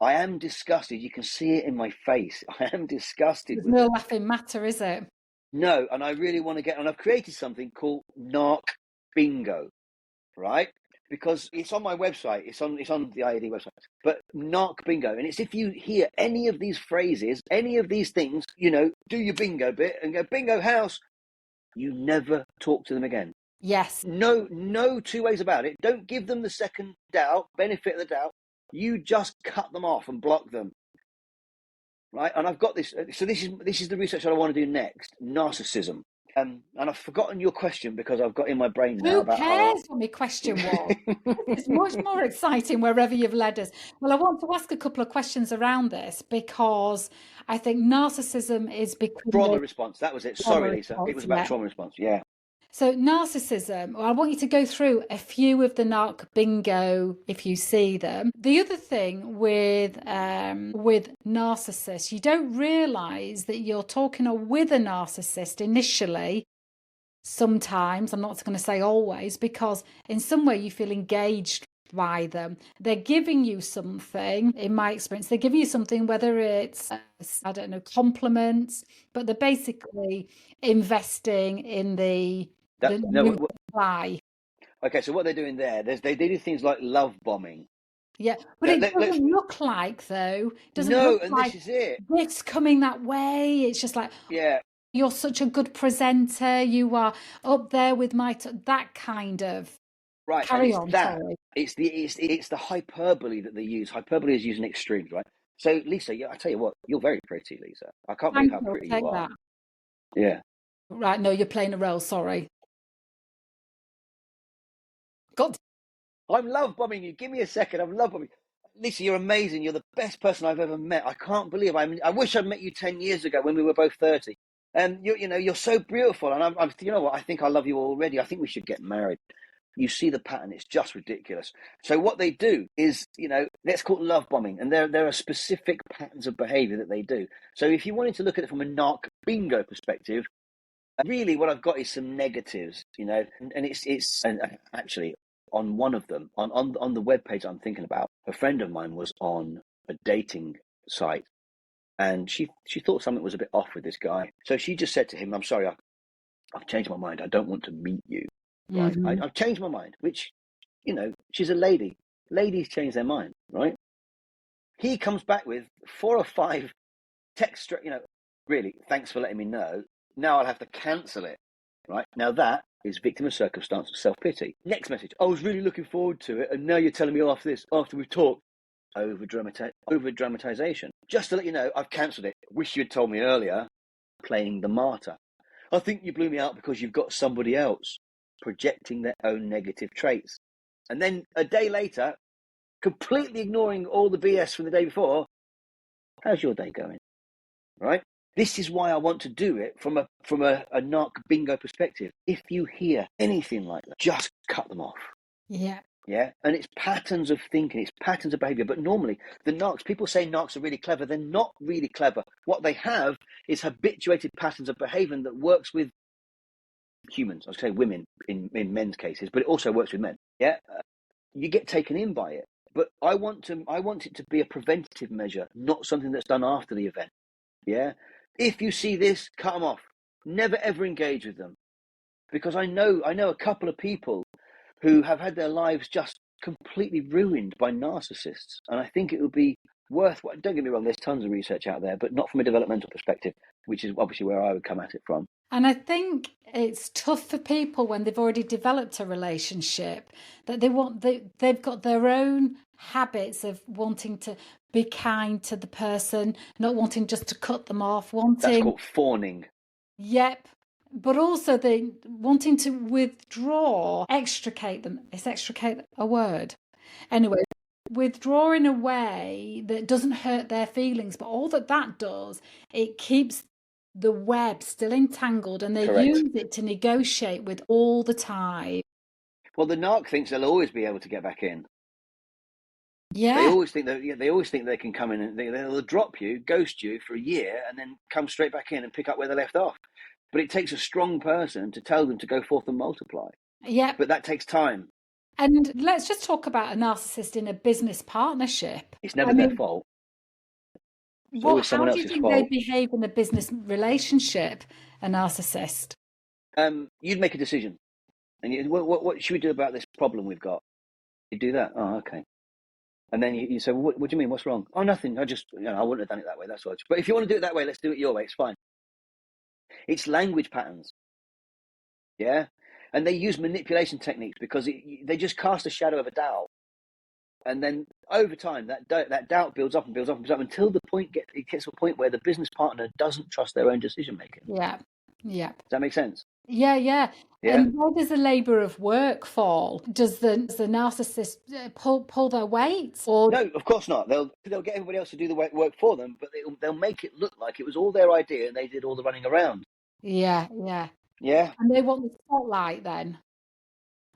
[SPEAKER 2] I am disgusted. You can see it in my face. I am disgusted.
[SPEAKER 1] There's no laughing matter, is it?
[SPEAKER 2] No, and I really want to and I've created something called Narc bingo, right? Because it's on my website, it's on the IAD website. But narc bingo, and it's if you hear any of these phrases, any of these things, do your bingo bit and go bingo house, you never talk to them again.
[SPEAKER 1] Yes.
[SPEAKER 2] No two ways about it. Don't give them the second benefit of the doubt. You just cut them off and block them. Right, and I've got this. So this is the research that I want to do next. Narcissism, and I've forgotten your question because I've got in my brain now
[SPEAKER 1] Who
[SPEAKER 2] about
[SPEAKER 1] cares what my question was? It's much more exciting wherever you've led us. Well, I want to ask a couple of questions around this because I think narcissism is becoming
[SPEAKER 2] trauma response. That was it. Sorry, Lisa. It was about trauma response. Yeah.
[SPEAKER 1] So narcissism, I want you to go through a few of the narc bingo if you see them. The other thing with narcissists, you don't realise that you're talking with a narcissist initially. Sometimes, I'm not going to say always, because in some way you feel engaged by them. They're giving you something, in my experience, they're giving you something, whether it's, I don't know, compliments, but they're basically investing in the supply.
[SPEAKER 2] Okay, so what they're doing there, they do things like love bombing.
[SPEAKER 1] Yeah, but it doesn't look like, though. Doesn't look like
[SPEAKER 2] this is it.
[SPEAKER 1] It's coming that way. It's just like,
[SPEAKER 2] yeah,
[SPEAKER 1] you're such a good presenter. You are up there with that kind of
[SPEAKER 2] right.
[SPEAKER 1] Carry
[SPEAKER 2] and
[SPEAKER 1] on.
[SPEAKER 2] Sorry. It's the hyperbole that they use. Hyperbole is used in extremes, right? So, Lisa, I tell you what, you're very pretty, Lisa. I can't believe how pretty you are. Yeah.
[SPEAKER 1] Right, no, you're playing a role. Sorry. I'm
[SPEAKER 2] love bombing you. Give me a second. I'm love bombing. Lisa, you're amazing. You're the best person I've ever met. I can't believe I wish I'd met you 10 years ago when we were both 30. And you're so beautiful. And I'm you know what? I think I love you already. I think we should get married. You see the pattern. It's just ridiculous. So what they do is, let's call it love bombing. And there are specific patterns of behavior that they do. So if you wanted to look at it from a narc bingo perspective, really what I've got is some negatives, and it's actually on one of them, on the webpage I'm thinking about, a friend of mine was on a dating site and she thought something was a bit off with this guy. So she just said to him, I'm sorry, I've changed my mind. I don't want to meet you. Right? Mm-hmm. I've changed my mind, which, she's a lady. Ladies change their mind, right? He comes back with 4 or 5 text, really, thanks for letting me know. Now I'll have to cancel it, right? Now that is victim of circumstance of self-pity. Next message, I was really looking forward to it, and now you're telling me after we've talked. Over-dramatization. Just to let you know, I've cancelled it. Wish you'd told me earlier. Playing the martyr. I think you blew me out because you've got somebody else. Projecting their own negative traits. And then a day later, completely ignoring all the BS from the day before, how's your day going? Right? This is why I want to do it from a narc bingo perspective. If you hear anything like that, just cut them off.
[SPEAKER 1] Yeah.
[SPEAKER 2] Yeah. And it's patterns of thinking, it's patterns of behavior. But normally the narcs, people say narcs are really clever. They're not really clever. What they have is habituated patterns of behavior that works with humans. I was going to say women in men's cases, but it also works with men. Yeah. You get taken in by it. But I want it to be a preventative measure, not something that's done after the event. Yeah. If you see this, cut them off. Never ever engage with them, because I know a couple of people who have had their lives just completely ruined by narcissists, and I think it would be worth. Don't get me wrong, there's tons of research out there, but not from a developmental perspective, which is obviously where I would come at it from.
[SPEAKER 1] And I think it's tough for people when they've already developed a relationship that they've got their own habits of wanting to be kind to the person, not wanting just to cut them off,
[SPEAKER 2] That's called fawning.
[SPEAKER 1] Yep. But also they wanting to withdraw, extricate them. Is extricate a word? Anyway, withdraw in a way that doesn't hurt their feelings, but all that does, it keeps the web still entangled, and they use it to negotiate with all the time.
[SPEAKER 2] Well, the narc thinks they'll always be able to get back in.
[SPEAKER 1] Yeah.
[SPEAKER 2] They always think they can come in and they'll drop you, ghost you for a year, and then come straight back in and pick up where they left off. But it takes a strong person to tell them to go forth and multiply.
[SPEAKER 1] Yeah.
[SPEAKER 2] But that takes time.
[SPEAKER 1] And let's just talk about a narcissist in a business partnership.
[SPEAKER 2] It's never their fault.
[SPEAKER 1] How do you think they behave in a business relationship, a narcissist?
[SPEAKER 2] You'd make a decision. And what should we do about this problem we've got? You do that. Oh, okay. And then you say, well, what do you mean? What's wrong? Oh, nothing. I just, I wouldn't have done it that way. That's all. But if you want to do it that way, let's do it your way. It's fine. It's language patterns. Yeah. And they use manipulation techniques because they just cast a shadow of a doubt. And then over time, that doubt builds up and builds up and builds up until it gets to a point where the business partner doesn't trust their own decision making.
[SPEAKER 1] Yeah. Yeah.
[SPEAKER 2] Does that make sense?
[SPEAKER 1] Yeah, yeah.
[SPEAKER 2] Yeah.
[SPEAKER 1] And where does the labour of work fall? Does the narcissist pull their weight? Or
[SPEAKER 2] no, of course not. They'll get everybody else to do the work for them, but they'll make it look like it was all their idea and they did all the running around.
[SPEAKER 1] Yeah, yeah.
[SPEAKER 2] Yeah.
[SPEAKER 1] And they want the spotlight then.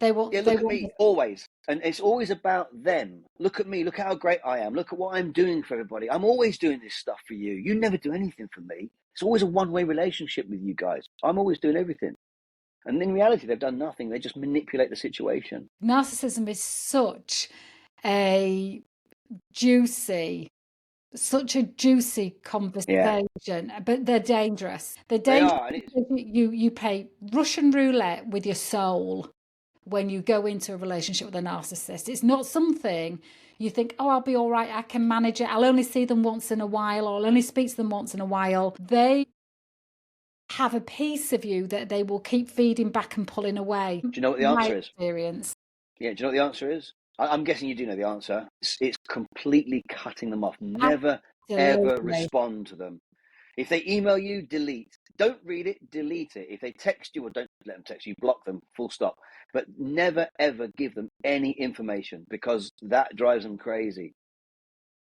[SPEAKER 2] Look at me, always. And it's always about them. Look at me, look how great I am. Look at what I'm doing for everybody. I'm always doing this stuff for you. You never do anything for me. It's always a one-way relationship with you guys. I'm always doing everything. And in reality, they've done nothing. They just manipulate the situation.
[SPEAKER 1] Narcissism is such a juicy conversation, but they're dangerous. They're dangerous because you play Russian roulette with your soul when you go into a relationship with a narcissist. It's not something you think, oh, I'll be all right, I can manage it. I'll only see them once in a while, or I'll only speak to them once in a while. They have a piece of you that they will keep feeding back and pulling away.
[SPEAKER 2] Do you know what the answer is?
[SPEAKER 1] Experience.
[SPEAKER 2] Yeah, do you know what the answer is? I'm guessing you do know the answer. It's completely cutting them off. Never, ever respond to them. If they email you, delete. Don't read it, delete it. If they text you, or don't let them text you, block them, full stop. But never, ever give them any information because that drives them crazy.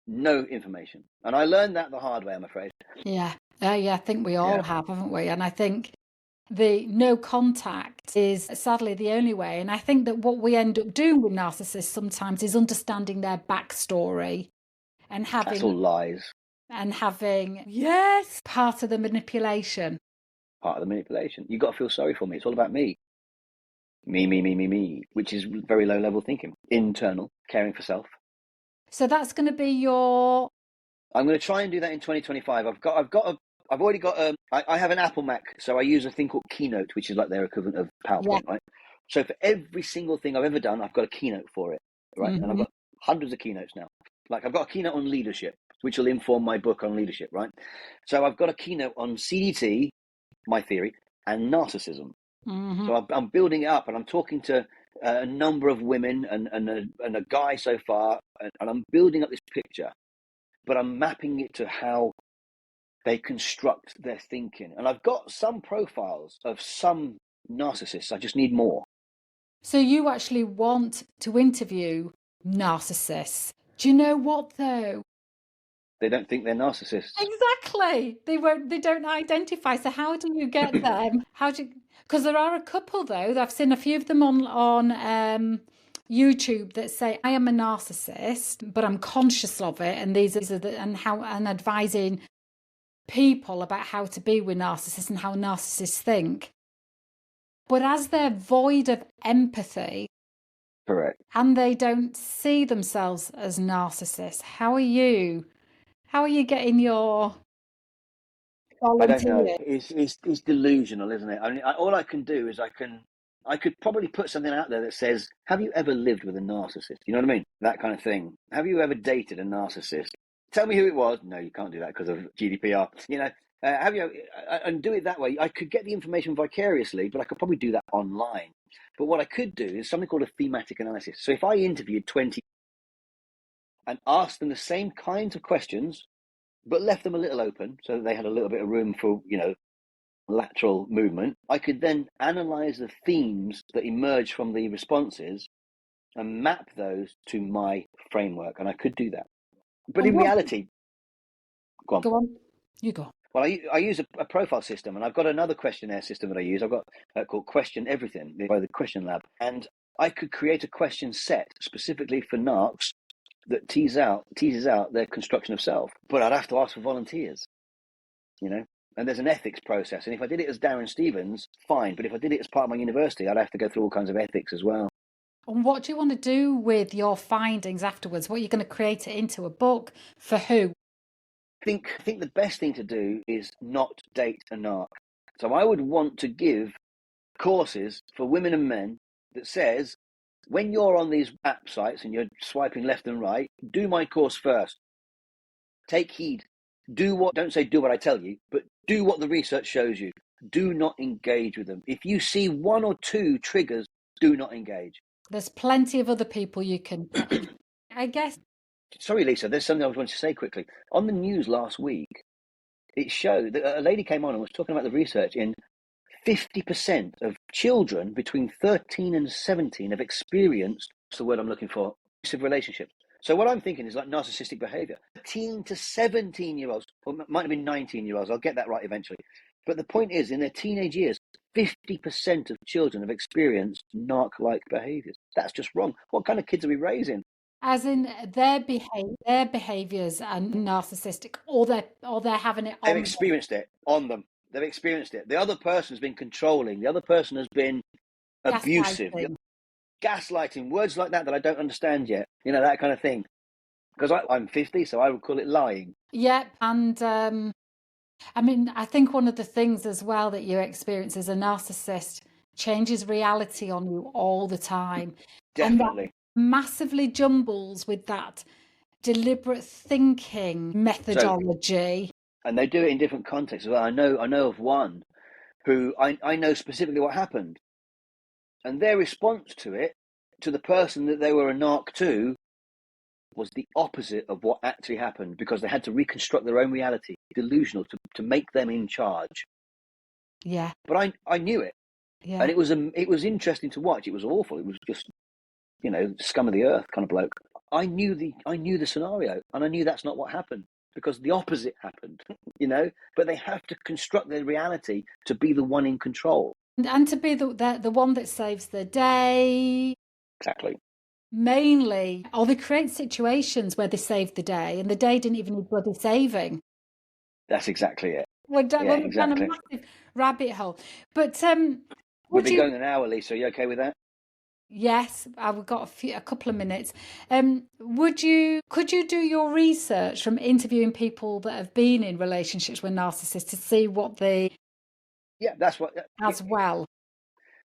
[SPEAKER 2] No information. And I learned that the hard way, I'm afraid.
[SPEAKER 1] Yeah. I think we all have, haven't we? And I think the no contact is sadly the only way. And I think that what we end up doing with narcissists sometimes is understanding their backstory and having...
[SPEAKER 2] That's all lies.
[SPEAKER 1] And having, part of the manipulation.
[SPEAKER 2] Part of the manipulation. You've got to feel sorry for me. It's all about me. Me, which is very low level thinking. Internal, caring for self.
[SPEAKER 1] So that's going to be your...
[SPEAKER 2] I'm going to try and do that in 2025. I have an Apple Mac, so I use a thing called Keynote, which is like their equivalent of PowerPoint, right? So for every single thing I've ever done, I've got a keynote for it, right? Mm-hmm. And I've got hundreds of keynotes now. Like I've got a keynote on leadership, which will inform my book on leadership, right? So I've got a keynote on CDT, my theory, and narcissism. Mm-hmm. So I'm building it up, and I'm talking to a number of women and a guy so far, and I'm building up this picture, but I'm mapping it to how they construct their thinking. And I've got some profiles of some narcissists. I just need more.
[SPEAKER 1] So you actually want to interview narcissists. Do you know what, though?
[SPEAKER 2] They don't think they're narcissists.
[SPEAKER 1] Exactly. They don't identify. So how do you get them? Because there are a couple, though. I've seen a few of them on YouTube that say, I am a narcissist, but I'm conscious of it. And these are and advising people about how to be with narcissists and how narcissists think. But as they're void of empathy,
[SPEAKER 2] correct,
[SPEAKER 1] and they don't see themselves as narcissists, how are you getting your volunteer?
[SPEAKER 2] I don't know. It's delusional, isn't it? I mean, all I can do is I could probably put something out there that says, have you ever lived with a narcissist? You know what I mean? That kind of thing. Have you ever dated a narcissist? Tell me who it was. No, you can't do that because of GDPR. You know, have you? And do it that way. I could get the information vicariously, but I could probably do that online. But what I could do is something called a thematic analysis. So if I interviewed 20 and asked them the same kinds of questions, but left them a little open so that they had a little bit of room for, lateral movement, I could then analyze the themes that emerge from the responses and map those to my framework. And I could do that. But in reality,
[SPEAKER 1] go on. You go.
[SPEAKER 2] Well, I use a profile system, and I've got another questionnaire system that I use. I've got called Question Everything by the Question Lab, and I could create a question set specifically for narcs that teases out their construction of self. But I'd have to ask for volunteers, And there's an ethics process. And if I did it as Darren Stevens, fine. But if I did it as part of my university, I'd have to go through all kinds of ethics as well.
[SPEAKER 1] And what do you want to do with your findings afterwards? What are you going to create it into a book? For who?
[SPEAKER 2] I think the best thing to do is not date a narc. So I would want to give courses for women and men that says, when you're on these app sites and you're swiping left and right, do my course first. Take heed. Don't say do what I tell you, but do what the research shows you. Do not engage with them. If you see one or two triggers, do not engage.
[SPEAKER 1] There's plenty of other people you can, I guess.
[SPEAKER 2] Sorry, Lisa, there's something I was wanting to say quickly. On the news last week, it showed that a lady came on and was talking about the research in 50% of children between 13 and 17 have experienced, what's the word I'm looking for, abusive relationships. So what I'm thinking is like narcissistic behaviour. 13 to 17-year-olds, or it might have been 19-year-olds, I'll get that right eventually. But the point is, in their teenage years, 50% of children have experienced narc-like behaviours. That's just wrong. What kind of kids are we raising?
[SPEAKER 1] As in their behaviors are narcissistic, or they're having it
[SPEAKER 2] They've
[SPEAKER 1] on
[SPEAKER 2] experienced it on them. They've experienced it. The other person's been controlling. The other person has been abusive.
[SPEAKER 1] gaslighting.
[SPEAKER 2] Gaslighting, words like that I don't understand yet. You know, that kind of thing. Because I'm 50, so I would call it lying.
[SPEAKER 1] Yep. And I mean, I think one of the things as well that you experience as a narcissist changes reality on you all the time.
[SPEAKER 2] Definitely.
[SPEAKER 1] And that massively jumbles with that deliberate thinking methodology.
[SPEAKER 2] And they do it in different contexts as well. I know of one who I know specifically what happened. And their response to it, to the person that they were a narc to, was the opposite of what actually happened, because they had to reconstruct their own reality, delusional, to make them in charge.
[SPEAKER 1] Yeah.
[SPEAKER 2] But I knew it.
[SPEAKER 1] Yeah.
[SPEAKER 2] And it was interesting to watch. It was awful. It was just, you know, scum of the earth kind of bloke. I knew the scenario, and I knew that's not what happened, because the opposite happened, you know. But they have to construct their reality to be the one in control.
[SPEAKER 1] And to be the one that saves the day.
[SPEAKER 2] Exactly.
[SPEAKER 1] Mainly, or they create situations where they save the day, and the day didn't even need bloody saving.
[SPEAKER 2] That's exactly it.
[SPEAKER 1] We're
[SPEAKER 2] Yeah,
[SPEAKER 1] down
[SPEAKER 2] exactly.
[SPEAKER 1] a massive rabbit hole. But
[SPEAKER 2] We've been going an hour, Lisa. Are you okay with that?
[SPEAKER 1] Yes, I've got a couple of minutes. Could you do your research from interviewing people that have been in relationships with narcissists to see what they?
[SPEAKER 2] Yeah, that's what.
[SPEAKER 1] As well.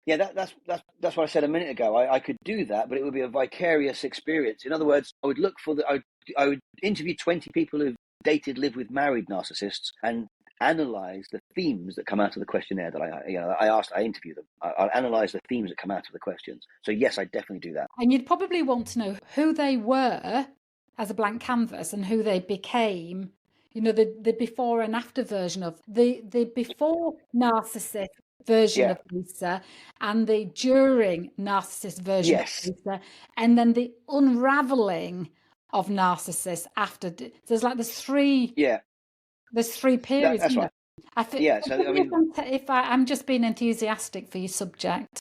[SPEAKER 2] Yeah, that's what I said a minute ago. I could do that, but it would be a vicarious experience. In other words, I would look for I would interview 20 people who've dated, lived with married narcissists, and analyze the themes that come out of the questionnaire that I interview them. I'll analyze the themes that come out of the questions. So yes, I definitely do that.
[SPEAKER 1] And you'd probably want to know who they were as a blank canvas and who they became. You know, the before and after version of the before narcissist version of Lisa, and the during narcissist version of Lisa, and then the unraveling of narcissists after. There's three.
[SPEAKER 2] Yeah.
[SPEAKER 1] There's three periods.
[SPEAKER 2] That's right.
[SPEAKER 1] So I mean, if I'm just being enthusiastic for your subject.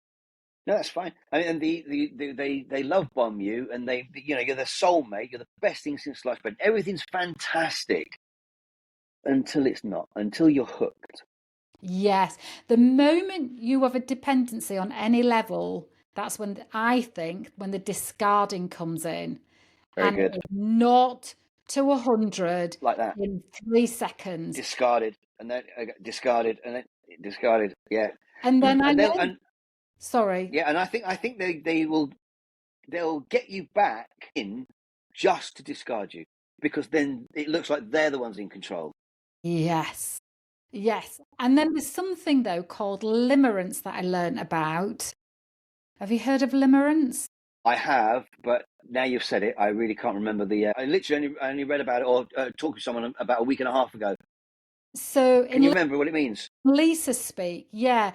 [SPEAKER 2] No, that's fine. I mean, and they love bomb you, and you're the soulmate. You're the best thing since sliced bread. Everything's fantastic until it's not. Until you're hooked.
[SPEAKER 1] Yes, the moment you have a dependency on any level, that's when I think when the discarding comes in.
[SPEAKER 2] Very good.
[SPEAKER 1] Not to 100
[SPEAKER 2] like that
[SPEAKER 1] in 3 seconds.
[SPEAKER 2] Discarded, and then discarded, and then discarded. Yeah,
[SPEAKER 1] and then sorry.
[SPEAKER 2] Yeah, and I think they'll get you back in just to discard you, because then it looks like they're the ones in control.
[SPEAKER 1] Yes. And then there's something though called limerence that I learned about. Have you heard of limerence?
[SPEAKER 2] I have, but now you've said it, I really can't remember I literally only read about it or talked to someone about a week and a half ago.
[SPEAKER 1] So
[SPEAKER 2] can you remember what it means?
[SPEAKER 1] Lisa speak, yeah.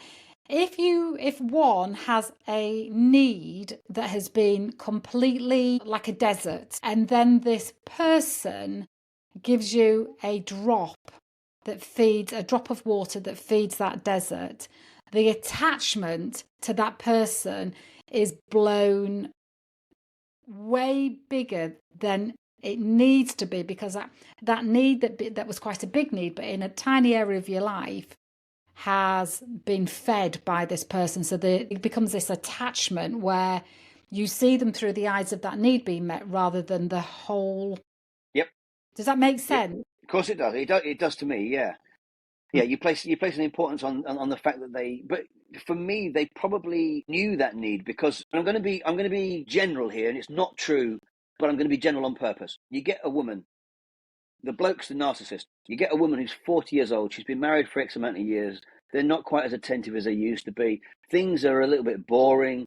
[SPEAKER 1] If one has a need that has been completely like a desert, and then this person gives you a drop of water that feeds that desert, the attachment to that person is blown way bigger than it needs to be, because that need that was quite a big need, but in a tiny area of your life, has been fed by this person. So it becomes this attachment where you see them through the eyes of that need being met rather than the whole.
[SPEAKER 2] Yep.
[SPEAKER 1] Does that make sense?
[SPEAKER 2] Yep. Of course it does. It does to me, yeah. Yeah, you place an importance on the fact that but for me, they probably knew that need, because I'm going to be general here, and it's not true, but I'm going to be general on purpose. You get a woman, the bloke's the narcissist. You get a woman who's 40 years old. She's been married for X amount of years. They're not quite as attentive as they used to be. Things are a little bit boring.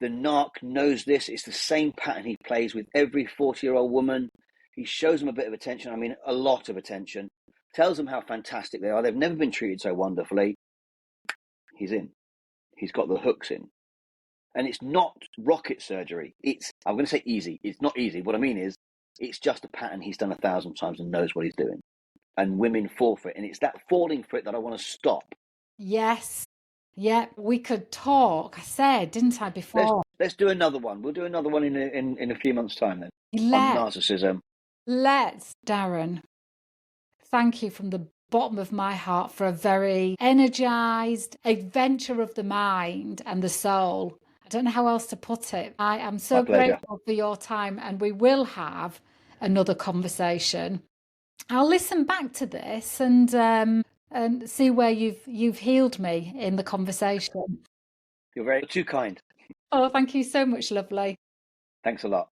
[SPEAKER 2] The narc knows this. It's the same pattern he plays with every 40-year-old woman. He shows them a bit of attention. I mean, a lot of attention. Tells them how fantastic they are. They've never been treated so wonderfully. He's in. He's got the hooks in. And it's not rocket surgery. I'm going to say easy. It's not easy. What I mean is, it's just a pattern he's done 1,000 times and knows what he's doing. And women fall for it. And it's that falling for it that I want to stop.
[SPEAKER 1] Yes. Yeah, we could talk. I said, didn't I, before?
[SPEAKER 2] Let's do another one. We'll do another one in a few months' time then. On narcissism.
[SPEAKER 1] Let's, Darren. Thank you from the bottom of my heart for a very energized adventure of the mind and the soul. I don't know how else to put it. I am so grateful for your time, and we will have another conversation. I'll listen back to this and see where you've healed me in the conversation.
[SPEAKER 2] You're too kind.
[SPEAKER 1] Oh, thank you so much, lovely.
[SPEAKER 2] Thanks a lot.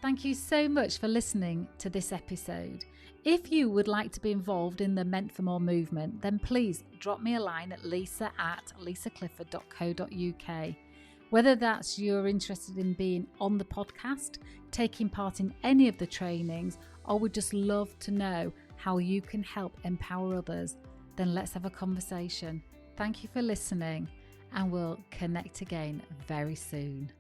[SPEAKER 1] Thank you so much for listening to this episode. If you would like to be involved in the Meant for More movement, then please drop me a line at lisa@lisaclifford.co.uk. Whether that's you're interested in being on the podcast, taking part in any of the trainings, or would just love to know how you can help empower others, then let's have a conversation. Thank you for listening, and we'll connect again very soon.